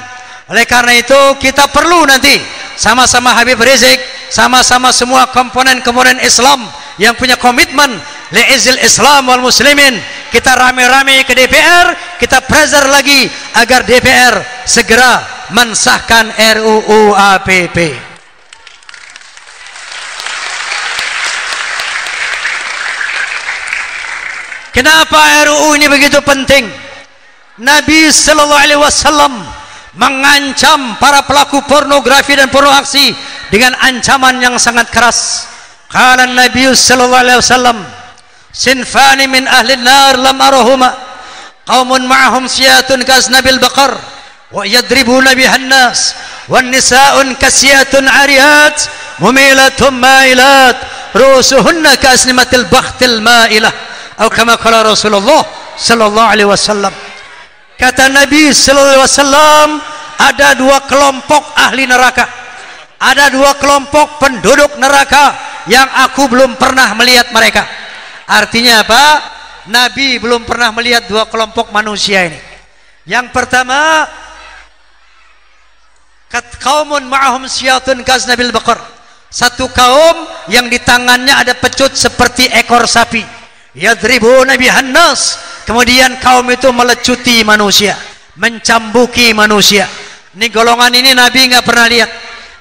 Oleh karena itu kita perlu nanti sama-sama Habib Rizik, sama-sama semua komponen-komponen Islam yang punya komitmen li'izil Islam wal muslimin, kita rame-rame ke DPR, kita pressure lagi agar DPR segera mensahkan RUU APP. Kenapa RUU ini begitu penting? Nabi sallallahu alaihi wasallam mengancam para pelaku pornografi dan porno aksi dengan ancaman yang sangat keras. Qala Nabi sallallahu alaihi wasallam, sinfani min ahli an-nar lam arahuma, qaumun ma'ahum siyatun kasnabil baqar wa yadribuna bihan nas, wan nisa'un kasiyatun 'ariyat mumilatun ma'ilat rusuhunna kasnimatil bakhtil ma'ilah, atau kama qala Rasulullah sallallahu alaihi wasallam. Kata Nabi sallallahu alaihi wasallam, ada dua kelompok ahli neraka, ada dua kelompok penduduk neraka yang aku belum pernah melihat mereka. Artinya apa? Nabi belum pernah melihat dua kelompok manusia ini. Yang pertama, qaumun ma'ahum siyatun kaznabil baqar, satu kaum yang di tangannya ada pecut seperti ekor sapi. Yadribuna bihan nas, kemudian kaum itu melecuti manusia, mencambuki manusia. Ini golongan ini Nabi nggak pernah lihat.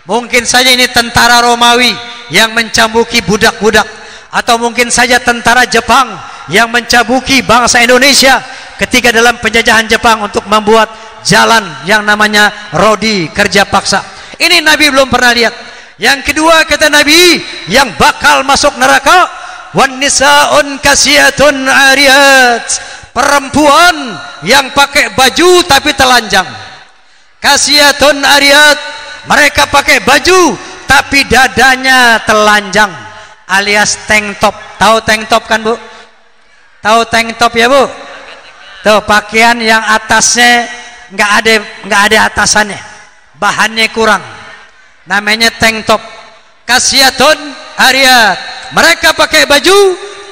Mungkin saja ini tentara Romawi yang mencambuki budak-budak, atau mungkin saja tentara Jepang yang mencabuki bangsa Indonesia ketika dalam penjajahan Jepang untuk membuat jalan yang namanya rodi kerja paksa. Ini Nabi belum pernah lihat. Yang kedua kata Nabi, yang bakal masuk neraka, wan nisaun kasiyatun ariyat, perempuan yang pakai baju tapi telanjang. Kasiyatun ariyat, mereka pakai baju tapi dadanya telanjang, alias tank top. Tahu tank top kan Bu? Tahu tank top ya Bu? Tuh pakaian yang atasnya nggak ada atasannya, bahannya kurang, namanya tank top. Kasiyatun ariyat, mereka pakai baju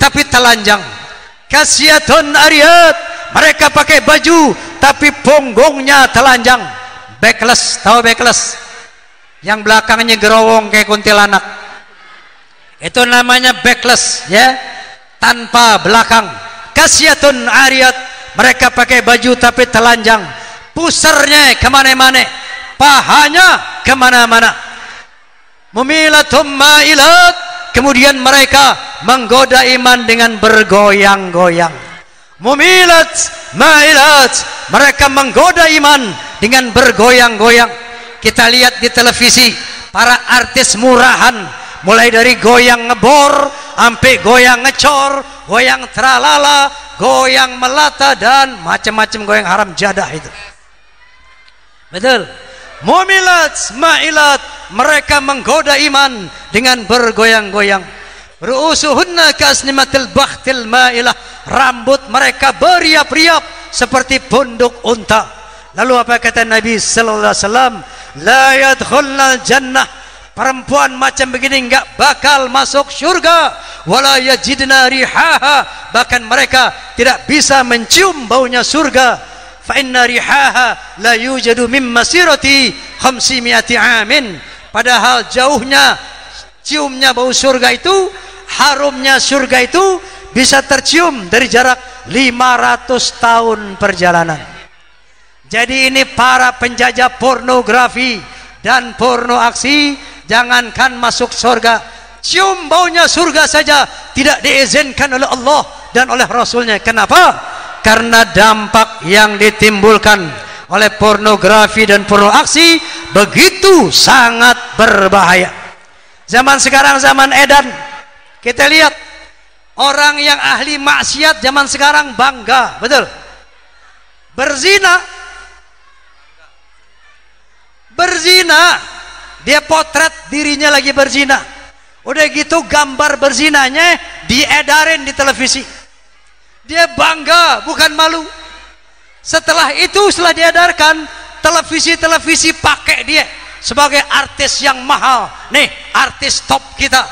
tapi telanjang. Kasiyatun ariyat, mereka pakai baju tapi punggungnya telanjang. Backless, tahu backless? Yang belakangnya gerowong kayak kuntilanak. Itu namanya backless, ya, tanpa belakang. Kasiyatun ariyat, mereka pakai baju tapi telanjang. Pusernya kemana-mana, pahanya kemana-mana. Mumilatum ma'ilat, kemudian mereka menggoda iman dengan bergoyang-goyang. Mumilat ma'ilat, mereka menggoda iman dengan bergoyang-goyang. Kita lihat di televisi para artis murahan, mulai dari goyang ngebor sampai goyang ngecor, goyang tralala, goyang melata, dan macam-macam goyang haram jadah itu. Betul. Mumilat ma'ilat, mereka menggoda iman dengan bergoyang-goyang. Ru'usuhunna kasnimatil bakhtil ma'ilah, rambut mereka beriap-riap seperti punduk unta. Lalu apa kata Nabi sallallahu alaihi wasallam? La yadkhulnal jannah, perempuan macam begini enggak bakal masuk surga. Wala yajidna rihaha, bahkan mereka tidak bisa mencium baunya surga. Fa inna rihaha la yujadu min masirati 500 amin, padahal jauhnya ciumnya bau surga itu, harumnya surga itu bisa tercium dari jarak 500 tahun perjalanan. Jadi ini para penjajah pornografi dan porno aksi, jangankan masuk surga, cium baunya surga saja tidak diizinkan oleh Allah dan oleh Rasulnya. Kenapa? Karena dampak yang ditimbulkan oleh pornografi dan porno aksi begitu sangat berbahaya. Zaman sekarang zaman edan. Kita lihat orang yang ahli maksiat zaman sekarang bangga, betul? Berzina, dia potret dirinya lagi berzina. Udah gitu gambar berzinanya diedarin di televisi. Dia bangga, bukan malu. Setelah itu, setelah diedarkan, televisi-televisi pakai dia sebagai artis yang mahal. Nih, artis top kita.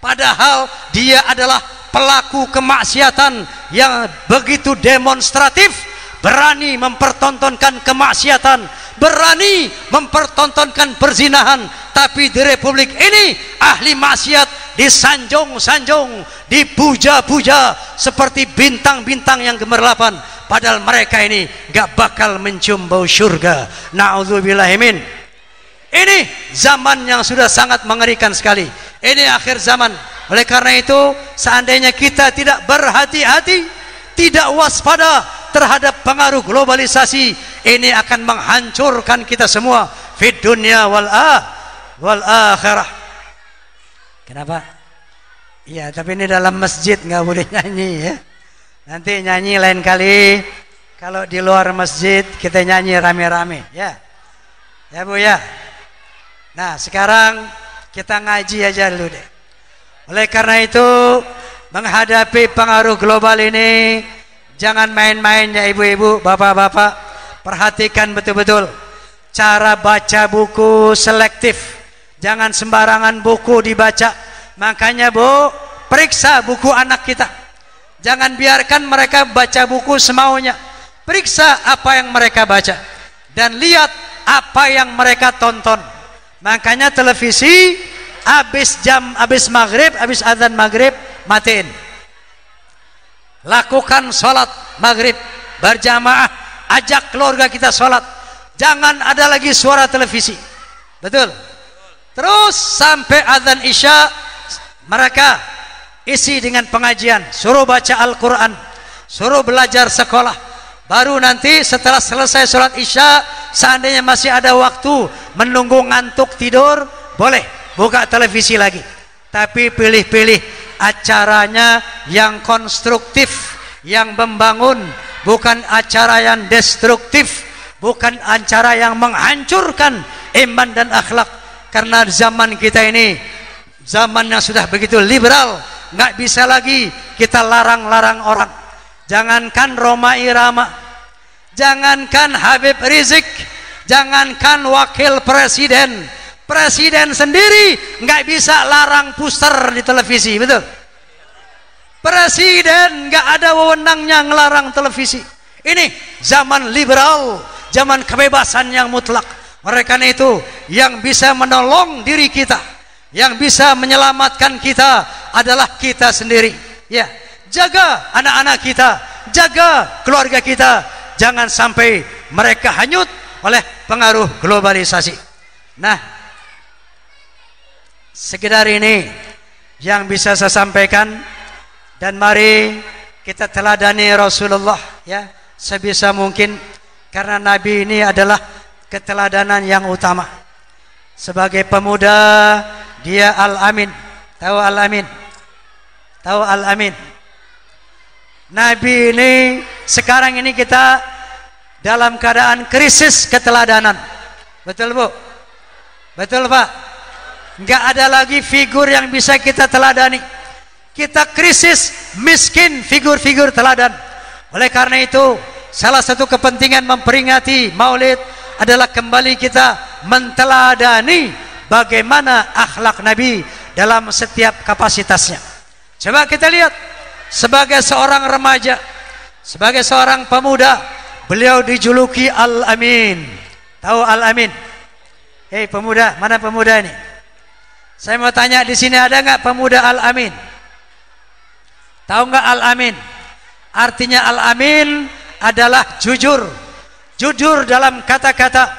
Padahal dia adalah pelaku kemaksiatan yang begitu demonstratif, berani mempertontonkan kemaksiatan, berani mempertontonkan perzinahan. Tapi di republik ini ahli maksiat disanjung-sanjung, dipuja-puja seperti bintang-bintang yang gemerlapan, padahal mereka ini gak bakal mencium bau surga. Na'udzubillahimin. Ini zaman yang sudah sangat mengerikan sekali. Ini akhir zaman. Oleh karena itu, seandainya kita tidak berhati-hati, tidak waspada terhadap pengaruh globalisasi, ini akan menghancurkan kita semua fid dunya wal akhirah. Kenapa? Iya, tapi ini dalam masjid nggak boleh nyanyi ya. Nanti nyanyi lain kali. Kalau di luar masjid kita nyanyi rame-rame ya. Ya Bu ya. Nah, sekarang kita ngaji aja dulu deh. Oleh karena itu, menghadapi pengaruh global ini, jangan main-main ya ibu-ibu, bapak-bapak. Perhatikan betul-betul cara baca buku selektif. Jangan sembarangan buku dibaca. Makanya Bu, periksa buku anak kita. Jangan biarkan mereka baca buku semaunya. Periksa apa yang mereka baca dan lihat apa yang mereka tonton. Makanya televisi habis maghrib, habis azan maghrib, matiin. Lakukan sholat maghrib berjamaah, ajak keluarga kita sholat. Jangan ada lagi suara televisi. Betul. Terus sampai azan Isya mereka isi dengan pengajian, suruh baca Al-Quran, suruh belajar sekolah. Baru nanti setelah selesai sholat Isya, seandainya masih ada waktu menunggu ngantuk tidur, boleh buka televisi lagi. Tapi pilih-pilih acaranya yang konstruktif, yang membangun, bukan acara yang destruktif, bukan acara yang menghancurkan iman dan akhlak. Karena zaman kita ini zaman yang sudah begitu liberal, nggak bisa lagi kita larang-larang orang. Jangankan Rhoma Irama, jangankan Habib Rizik, jangankan wakil presiden, presiden sendiri nggak bisa larang puster di televisi, betul? Presiden nggak ada wewenangnya ngelarang televisi. Ini zaman liberal, zaman kebebasan yang mutlak. Oleh karena itu, yang bisa menolong diri kita, yang bisa menyelamatkan kita adalah kita sendiri. Ya, jaga anak-anak kita, jaga keluarga kita, jangan sampai mereka hanyut oleh pengaruh globalisasi. Nah, sekedar ini yang bisa saya sampaikan, dan mari kita teladani Rasulullah ya sebisa mungkin, karena Nabi ini adalah keteladanan yang utama. Sebagai pemuda dia Al-Amin. Tahu Al-Amin? Tahu Al-Amin? Nabi ini sekarang ini kita dalam keadaan krisis keteladanan. Betul Bu? Betul Pak? Enggak ada lagi figur yang bisa kita teladani. Kita krisis miskin figur-figur teladan. Oleh karena itu, salah satu kepentingan memperingati Maulid adalah kembali kita menteladani bagaimana akhlak Nabi dalam setiap kapasitasnya. Coba kita lihat, sebagai seorang remaja, sebagai seorang pemuda, beliau dijuluki Al-Amin. Tahu Al-Amin? Hei pemuda, mana pemuda ini? Saya mau tanya, di sini ada nggak pemuda Al-Amin? Tahu nggak Al-Amin? Artinya Al-Amin adalah jujur. Jujur dalam kata-kata,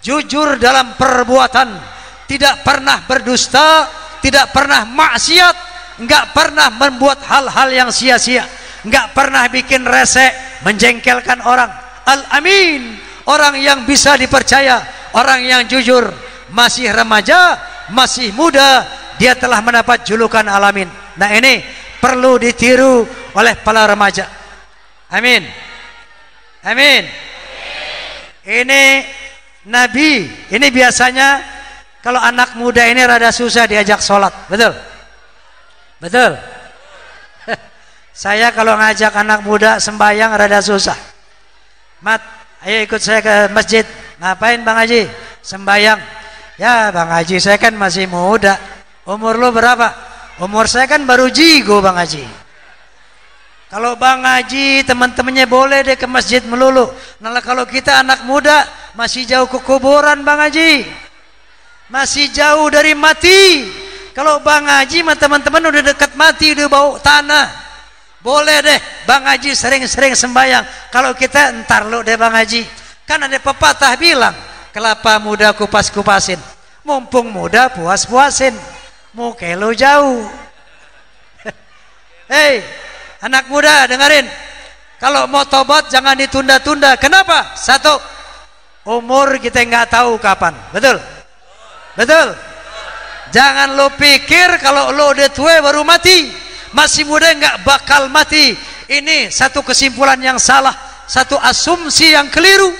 jujur dalam perbuatan, tidak pernah berdusta, tidak pernah maksiat, enggak pernah membuat hal-hal yang sia-sia, enggak pernah bikin resek, menjengkelkan orang. Al-Amin, orang yang bisa dipercaya, orang yang jujur. Masih remaja, masih muda, dia telah mendapat julukan Al-Amin. Nah ini perlu ditiru oleh para remaja. Amin. Amin. Ini Nabi, ini biasanya kalau anak muda ini rada susah diajak sholat, betul? Betul? Saya kalau ngajak anak muda sembahyang rada susah. Mat, ayo ikut saya ke masjid. Ngapain Bang Haji? Sembahyang. Ya Bang Haji, saya kan masih muda. Umur lu berapa? Umur saya kan baru jigo Bang Haji. Kalau Bang Haji teman-temannya boleh deh ke masjid melulu. Nah kalau kita anak muda masih jauh ke kuburan Bang Haji, masih jauh dari mati. Kalau Bang Haji sama teman-teman udah dekat mati, udah bau tanah, boleh deh Bang Haji sering-sering sembahyang. Kalau kita entar lo deh Bang Haji. Kan ada pepatah bilang, kelapa muda kupas-kupasin, mumpung muda puas-puasin, muka lo jauh. Hei anak muda, dengerin. Kalau mau tobat jangan ditunda-tunda. Kenapa? Satu, umur kita nggak tahu kapan. Betul? Betul? Jangan lo pikir kalau lo udah tua baru mati. Masih muda nggak bakal mati. Ini satu kesimpulan yang salah, satu asumsi yang keliru.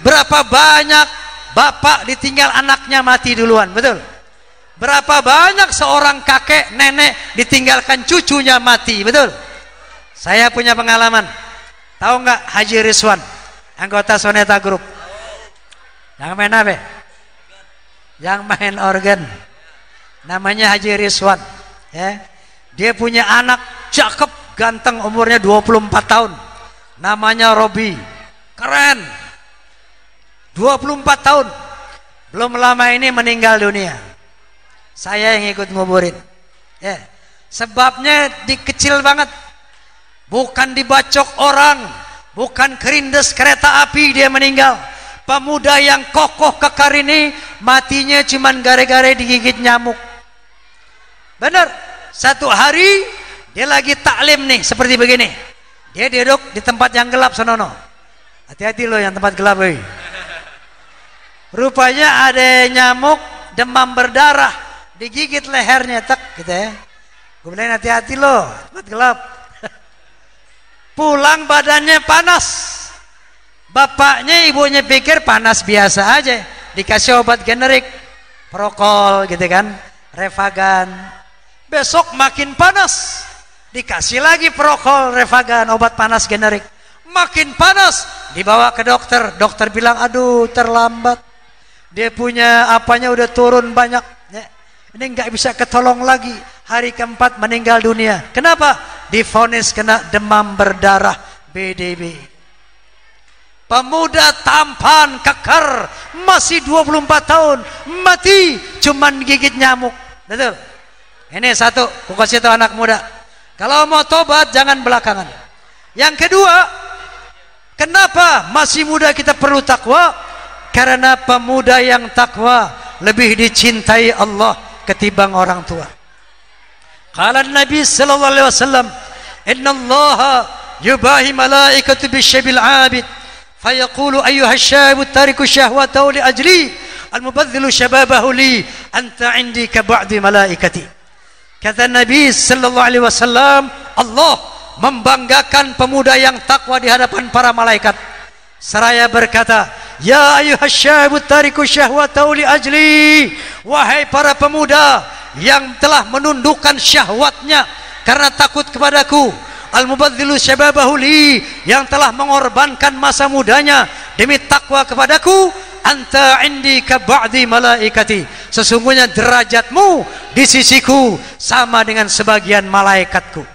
Berapa banyak bapak ditinggal anaknya mati duluan, betul? Berapa banyak seorang kakek nenek ditinggalkan cucunya mati, betul? Saya punya pengalaman. Tahu nggak Haji Rizwan, anggota Soneta Group? Yang main apa? Yang main organ. Namanya Haji Rizwan. Ya. Dia punya anak cakep, ganteng, umurnya 24 tahun. Namanya Robi. Keren. 24 tahun. Belum lama ini meninggal dunia. Saya yang ikut nguburin. Ya. Sebabnya kecil banget. Bukan dibacok orang, bukan kerindes kereta api dia meninggal. pemuda yang kokoh kekar ini matinya cuman gara-gara digigit nyamuk. Benar. Satu hari dia lagi taklim nih seperti begini. Dia duduk di tempat yang gelap sonono. Hati-hati loh yang tempat gelap, woy. Rupanya ada nyamuk demam berdarah, digigit lehernya, tek gitu ya. Gue bilang hati-hati loh, tempat gelap. Pulang badannya panas. Bapaknya ibunya pikir panas biasa aja, dikasih obat generik, Prokol gitu kan, Revagan. Besok makin panas, dikasih lagi Prokol, Revagan, obat panas generik. Makin panas, dibawa ke dokter. Dokter bilang, aduh terlambat. Dia punya apanya udah turun banyak. Ini nggak bisa ketolong lagi. Hari keempat meninggal dunia. Kenapa? Divonis kena demam berdarah BDB. Pemuda tampan, kekar, masih 24 tahun, mati cuman gigit nyamuk. Betul? Ini satu, aku kasih tahu anak muda. Kalau mau tobat jangan belakangan. Yang kedua, kenapa masih muda kita perlu takwa? Karena pemuda yang takwa lebih dicintai Allah ketimbang orang tua. Qala Nabi sallallahu alaihi wasallam, "Inna Allah yubahi malaikatu bisyabil 'abid, fayaqulu ayyuha asyabu tariku syahwatahu li ajli, al-mubadhdhilu shababahu li, anta 'indi ka ba'di malaikati." Kata Nabi sallallahu alaihi wasallam, Allah membanggakan pemuda yang takwa di hadapan para malaikat. Seraya berkata, "Ya ayyuhasyabu tariku syahwatahu li ajli." Wahai para pemuda yang telah menundukkan syahwatnya karena takut kepadaku, al-mubadzdhilu syababahu li, yang telah mengorbankan masa mudanya demi takwa kepadaku, anta indi ka ba'di malaikati, sesungguhnya derajatmu di sisiku sama dengan sebagian malaikatku.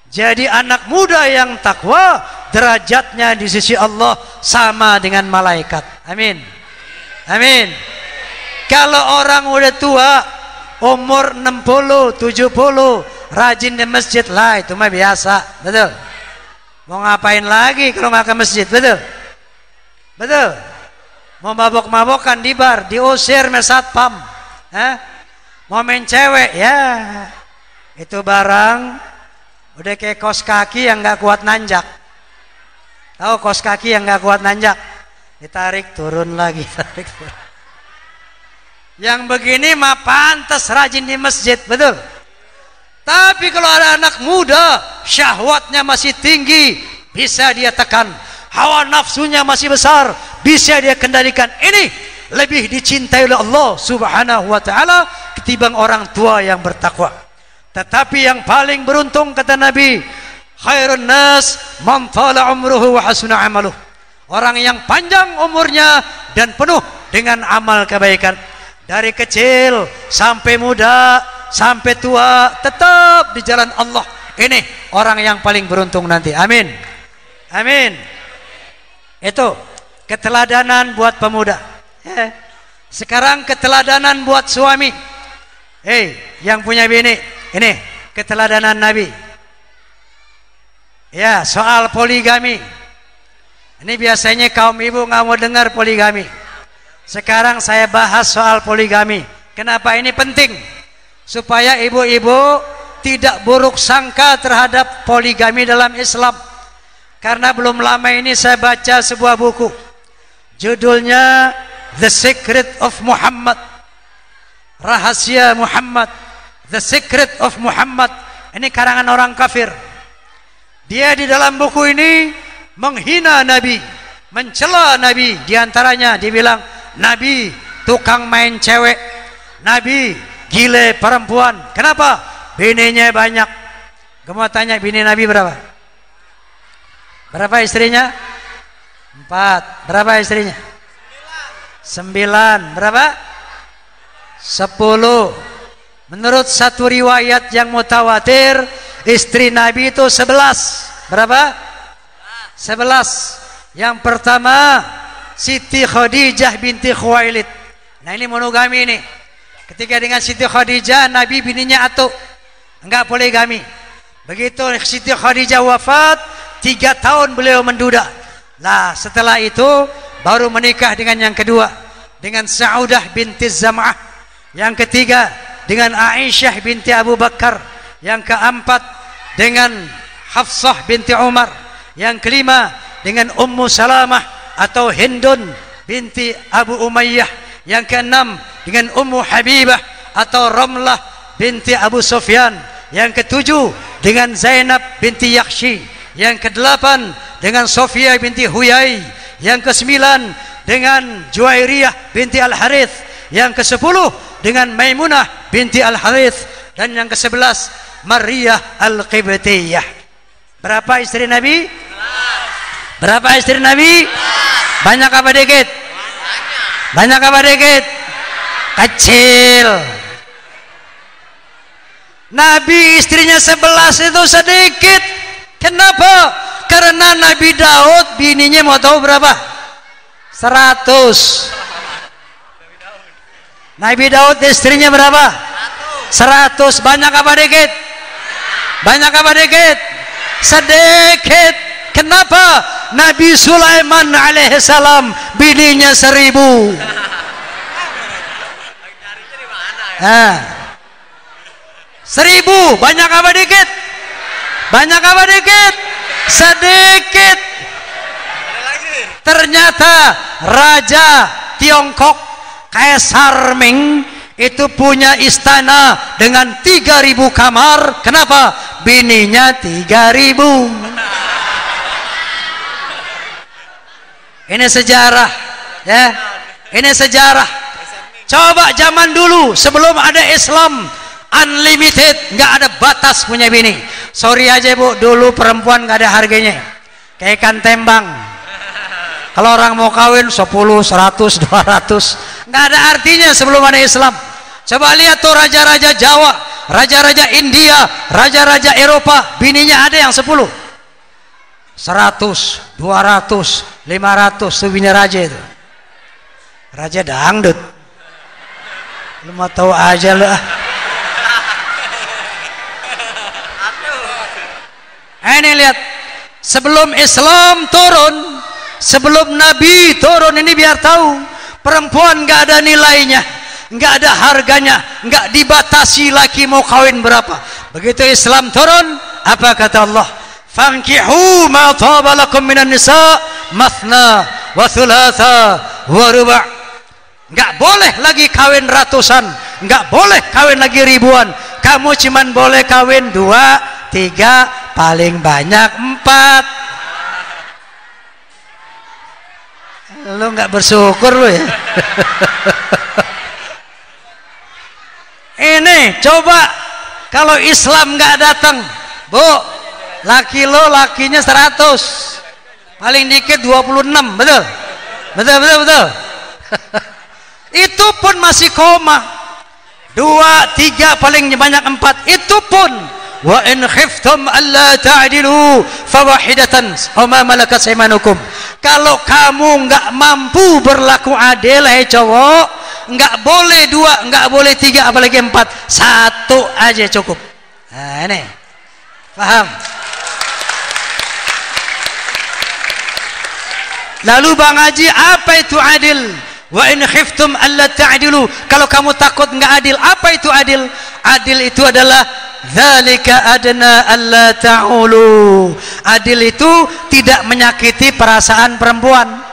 Jadi anak muda yang takwa derajatnya di sisi Allah sama dengan malaikat. Amin. Amin. Kalau orang udah tua, umur 60, 70, rajin di masjid lah, itu mah biasa. Betul? Mau ngapain lagi kalau nggak ke masjid? Betul? Betul? Mau mabok-mabokan di bar, diusir sama satpam. Mau main cewek, ya itu barang udah kayak kos kaki yang nggak kuat nanjak. Tahu kos kaki yang nggak kuat nanjak? Ditarik turun lagi, tarik turun. Yang begini mah pantas rajin di masjid, betul? Tapi kalau ada anak muda, syahwatnya masih tinggi, bisa dia tekan. Hawa nafsunya masih besar, bisa dia kendalikan. Ini lebih dicintai oleh Allah Subhanahu wa taala ketimbang orang tua yang bertakwa. Tetapi yang paling beruntung kata Nabi, khairun nas man tala umruhu wa hasuna amaluh. Orang yang panjang umurnya dan penuh dengan amal kebaikan. Dari kecil sampai muda sampai tua tetap di jalan Allah. Ini orang yang paling beruntung nanti. Amin. Amin. Itu keteladanan buat pemuda. Sekarang keteladanan buat suami. Yang punya bini, ini keteladanan Nabi. Ya, soal poligami. Ini biasanya kaum ibu nggak mau dengar poligami. Sekarang saya bahas soal poligami. Kenapa ini penting? Supaya ibu-ibu tidak buruk sangka terhadap poligami dalam Islam. Karena belum lama ini saya baca sebuah buku. Judulnya The Secret of Muhammad. Rahasia Muhammad. The Secret of Muhammad. Ini karangan orang kafir. Dia di dalam buku ini menghina Nabi, mencela Nabi. Di antaranya dia bilang, Nabi tukang main cewek, Nabi gile perempuan. Kenapa? Bininya banyak. Kamu tanya bini Nabi berapa? Berapa istrinya? 4. Berapa istrinya? 9. Berapa? 10. Menurut satu riwayat yang mutawatir, istri Nabi itu 11. Berapa? 11. Yang pertama Siti Khadijah binti Khuwailid. Nah ini monogami ini. Ketika dengan Siti Khadijah, Nabi bininya atu, enggak poligami. Begitu Siti Khadijah wafat, 3 tahun beliau menduda. Lah setelah itu baru menikah dengan yang kedua dengan Sa'udah binti Zam'ah, yang ketiga dengan Aisyah binti Abu Bakar, yang keempat dengan Hafsah binti Umar, yang kelima dengan Ummu Salamah atau Hindun binti Abu Umayyah, yang keenam dengan Ummu Habibah atau Ramlah binti Abu Sufyan, yang ketujuh dengan Zainab binti Yakhshi, yang kedelapan dengan Sofia binti Huyai, yang kesembilan dengan Juwairiyah binti Al-Harith, yang kesepuluh dengan Maimunah binti Al-Harith, dan yang kesebelas Maryah Al-Qibtiyah. Berapa istri Nabi? Berapa istri Nabi? Banyak apa dikit? Banyak apa dikit? Kecil. Nabi istrinya 11 itu sedikit. Kenapa? Karena Nabi Daud bininya mau tahu berapa? 100. Nabi Daud istrinya berapa? 100. Banyak apa dikit? Banyak apa dikit? Sedikit. Kenapa? Nabi Sulaiman alaihissalam bininya 1000. 1000. Banyak apa dikit? Banyak apa dikit? Sedikit. Ternyata Raja Tiongkok Kaisar Ming itu punya istana dengan 3000 kamar. Kenapa? Bininya 3000. Ini sejarah, ya. Ini sejarah. Coba zaman dulu sebelum ada Islam, unlimited, nggak ada batas punya bini. Sorry aja Bu, dulu perempuan nggak ada harganya, kayak ikan tembang. Kalau orang mau kawin 10, 100, 200, nggak ada artinya sebelum ada Islam. Coba lihat tuh raja-raja Jawa, raja-raja India, raja-raja Eropa, bininya ada yang 10, 100, 200, 500 tuh bini raja itu. Raja dangdut. Lu mau tahu aja lu. Ini lihat, sebelum Islam turun, sebelum Nabi turun, ini biar tahu perempuan nggak ada nilainya, nggak ada harganya, nggak dibatasi laki mau kawin berapa. Begitu Islam turun, apa kata Allah? Fankihu ma taba lakum minan nisa mathna wa thulatha wa ruba'. Nggak boleh lagi kawin ratusan, nggak boleh kawin lagi ribuan. Kamu cuman boleh kawin 2, 3, paling banyak 4. Lu nggak bersyukur lu ya. Ini coba kalau Islam nggak datang, Bu, laki lo lakinya 100, paling dikit 26, betul? Betul, betul, betul. Itu pun masih koma. 2, 3, paling banyak 4. Itu pun wa in khiftum alla ta'dilu fawahidatan aw ma malakat aymanukum. Kalau kamu nggak mampu berlaku adil, hai cowok, nggak boleh 2, nggak boleh 3, apalagi 4. 1 aja cukup. Nah, ini paham? Lalu Bang Haji, apa itu adil? Wa in khiftum alla ta'dilu. Kalau kamu takut nggak adil, apa itu adil? Adil itu adalah dzalika adna alla ta'ulu. Adil itu tidak menyakiti perasaan perempuan.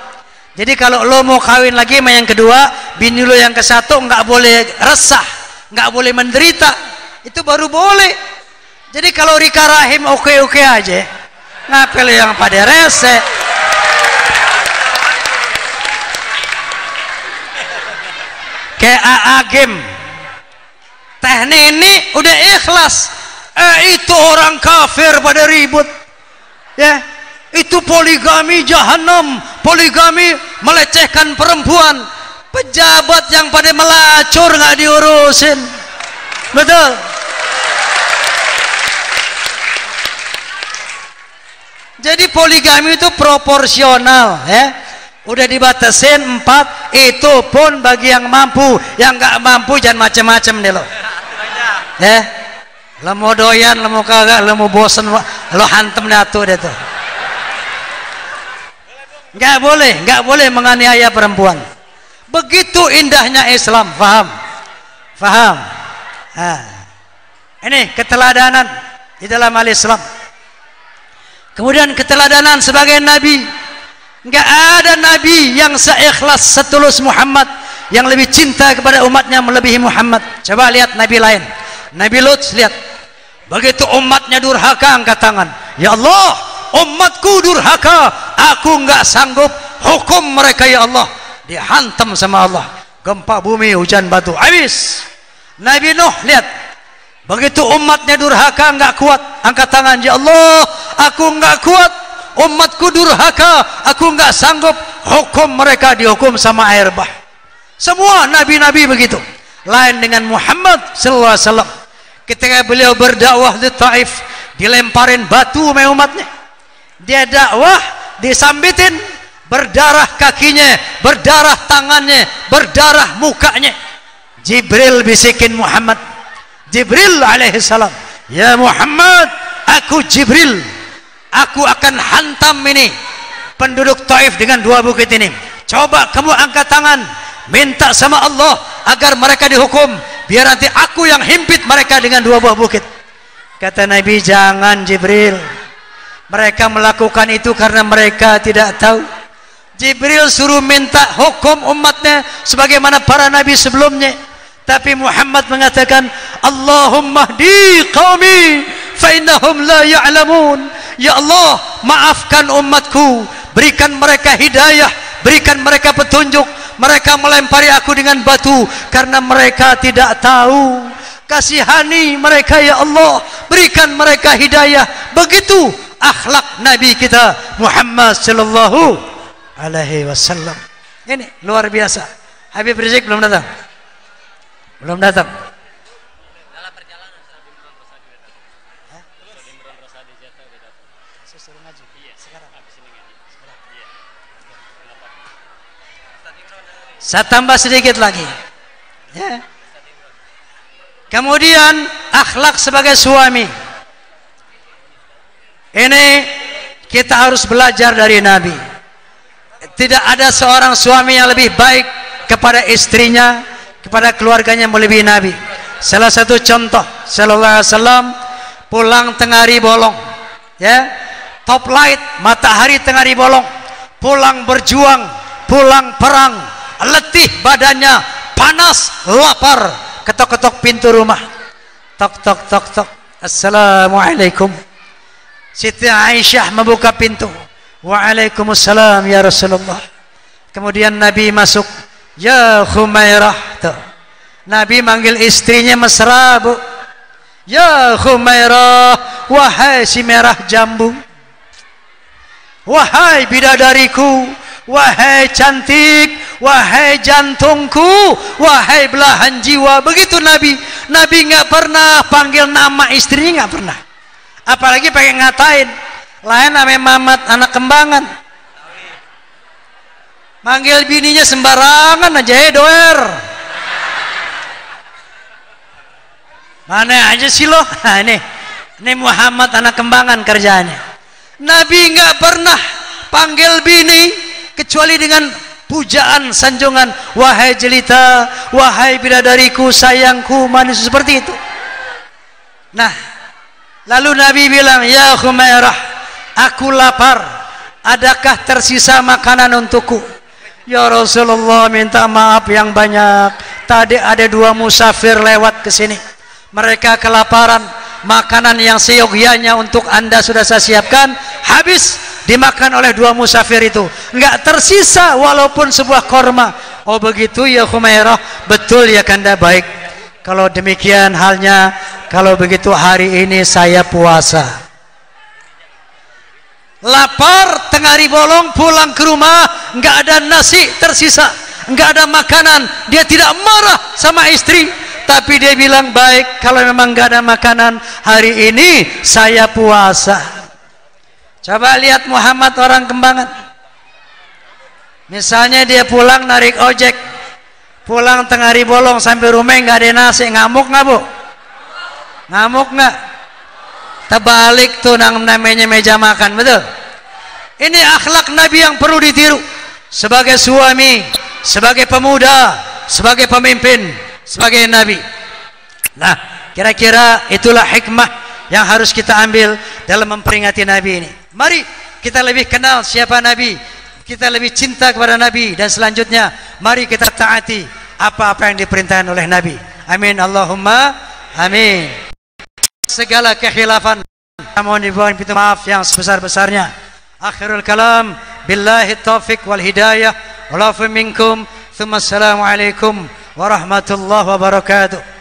Jadi kalau lo mau kawin lagi sama yang kedua, bini lo yang ke-1 nggak boleh resah, nggak boleh menderita. Itu baru boleh. Jadi kalau Rika Rahim oke-oke aja, ngapel yang pada rese. Kayak AA game, Teh Nini udah ikhlas. Itu orang kafir pada ribut, ya. Itu poligami jahanam, poligami melecehkan perempuan. Pejabat yang pada melacur nggak diurusin, betul. Jadi poligami itu proporsional, ya. Udah dibatasin 4, itu pun bagi yang mampu. Yang nggak mampu jangan macem-macem deh lo, ya. Lo mau doyan, lo mau kagak, lo mau bosen, lo hantem datu deh tuh. nggak boleh menganiaya perempuan. Begitu indahnya Islam, faham? Nah, ini keteladanan di dalam al-Islam. Kemudian keteladanan sebagai nabi. Nggak ada nabi yang seikhlas setulus Muhammad, yang lebih cinta kepada umatnya melebihi Muhammad. Coba lihat nabi lain. Nabi Lut, lihat. Begitu umatnya durhaka, angkat tangan. Ya Allah, umatku durhaka, aku nggak sanggup hukum mereka ya Allah. Dihantam sama Allah, gempa bumi, hujan batu, habis. Nabi Nuh, lihat. Begitu umatnya durhaka, nggak kuat, angkat tangan. Ya Allah, aku nggak kuat, umatku durhaka, aku nggak sanggup hukum mereka, dihukum sama air bah. Semua nabi-nabi begitu. Lain dengan Muhammad sallallahu alaihi wasallam. Ketika beliau berdakwah di Taif, dilemparin batu sama umatnya. Dia dakwah, disambitin, berdarah kakinya, berdarah tangannya, berdarah mukanya. Jibril bisikin Muhammad. Jibril alaihissalam, ya Muhammad, aku Jibril, aku akan hantam ini penduduk Taif dengan 2 bukit ini. Coba kamu angkat tangan, minta sama Allah agar mereka dihukum, biar nanti aku yang himpit mereka dengan 2 buah bukit. Kata Nabi, jangan Jibril, mereka melakukan itu karena mereka tidak tahu. Jibril suruh minta hukum umatnya sebagaimana para nabi sebelumnya. Tapi Muhammad mengatakan, Allahumma hdi qaumi fa innahum la ya'lamun. Ya Allah, maafkan umatku, berikan mereka hidayah, berikan mereka petunjuk. Mereka melempari aku dengan batu karena mereka tidak tahu. Kasihani mereka ya Allah, berikan mereka hidayah. Begitu akhlak Nabi kita Muhammad sallallahu alaihi wasallam. Ini luar biasa. Habib Rizik belum datang. Belum datang. Dalam perjalanan saya tambah sedikit lagi. Ya. Kemudian akhlak sebagai suami. Ini kita harus belajar dari Nabi. Tidak ada seorang suami yang lebih baik kepada istrinya, kepada keluarganya melebihi Nabi. Salah satu contoh, sallallahu alaihi wasallam pulang tengah hari bolong, ya, top light, matahari tengah hari bolong, pulang berjuang, pulang perang, letih badannya, panas, lapar, ketok-ketok pintu rumah, tok tok tok tok, assalamualaikum. Siti Aisyah membuka pintu, waalaikumsalam ya Rasulullah. Kemudian Nabi masuk. Ya Khumairah, tuh. Nabi manggil istrinya mesra, Bu. Ya Khumairah, wahai si merah jambu, wahai bidadariku, wahai cantik, wahai jantungku, wahai belahan jiwa. Begitu Nabi. Nabi nggak pernah panggil nama istrinya, nggak pernah. Apalagi pengen ngatain. Lain namanya Mamat anak kembangan. Manggil bininya sembarangan aja, doer. Mana aja sih lo? Nah, ini Muhammad anak kembangan kerjanya. Nabi nggak pernah panggil bini kecuali dengan pujaan, sanjungan. Wahai jelita, wahai bidadariku, sayangku, manis, seperti itu. Nah, lalu Nabi bilang, ya Khumairah, aku lapar. Adakah tersisa makanan untukku? Ya Rasulullah, minta maaf yang banyak. Tadi ada 2 musafir lewat ke sini. Mereka kelaparan. Makanan yang seyogyanya untuk Anda sudah saya siapkan, habis dimakan oleh 2 musafir itu. Enggak tersisa walaupun sebuah korma. Oh begitu ya Khumairah, betul ya Kanda, baik. Kalau demikian halnya, kalau begitu hari ini saya puasa. Lapar, tengah hari bolong, pulang ke rumah, nggak ada nasi tersisa, nggak ada makanan. Dia tidak marah sama istri, tapi dia bilang, baik, kalau memang nggak ada makanan, hari ini saya puasa. Coba lihat Muhammad orang kembangan. Misalnya dia pulang narik ojek, pulang tengah hari bolong sampai rumah nggak ada nasi, ngamuk nggak Bu? Ngamuk nggak? Terbalik tuh namanya meja makan, betul? Ini akhlak Nabi yang perlu ditiru sebagai suami, sebagai pemuda, sebagai pemimpin, sebagai Nabi. Nah, kira-kira itulah hikmah yang harus kita ambil dalam memperingati Nabi ini. Mari kita lebih kenal siapa Nabi, kita lebih cinta kepada Nabi, dan selanjutnya mari kita taati apa-apa yang diperintahkan oleh Nabi. Amin Allahumma amin. Segala kekhilafan mohon dibuat pintu maaf yang sebesar-besarnya. Akhirul kalam billahi taufiq wal hidayah. Walafu minkum. Thumma assalamu alaikum warahmatullahi wabarakatuh.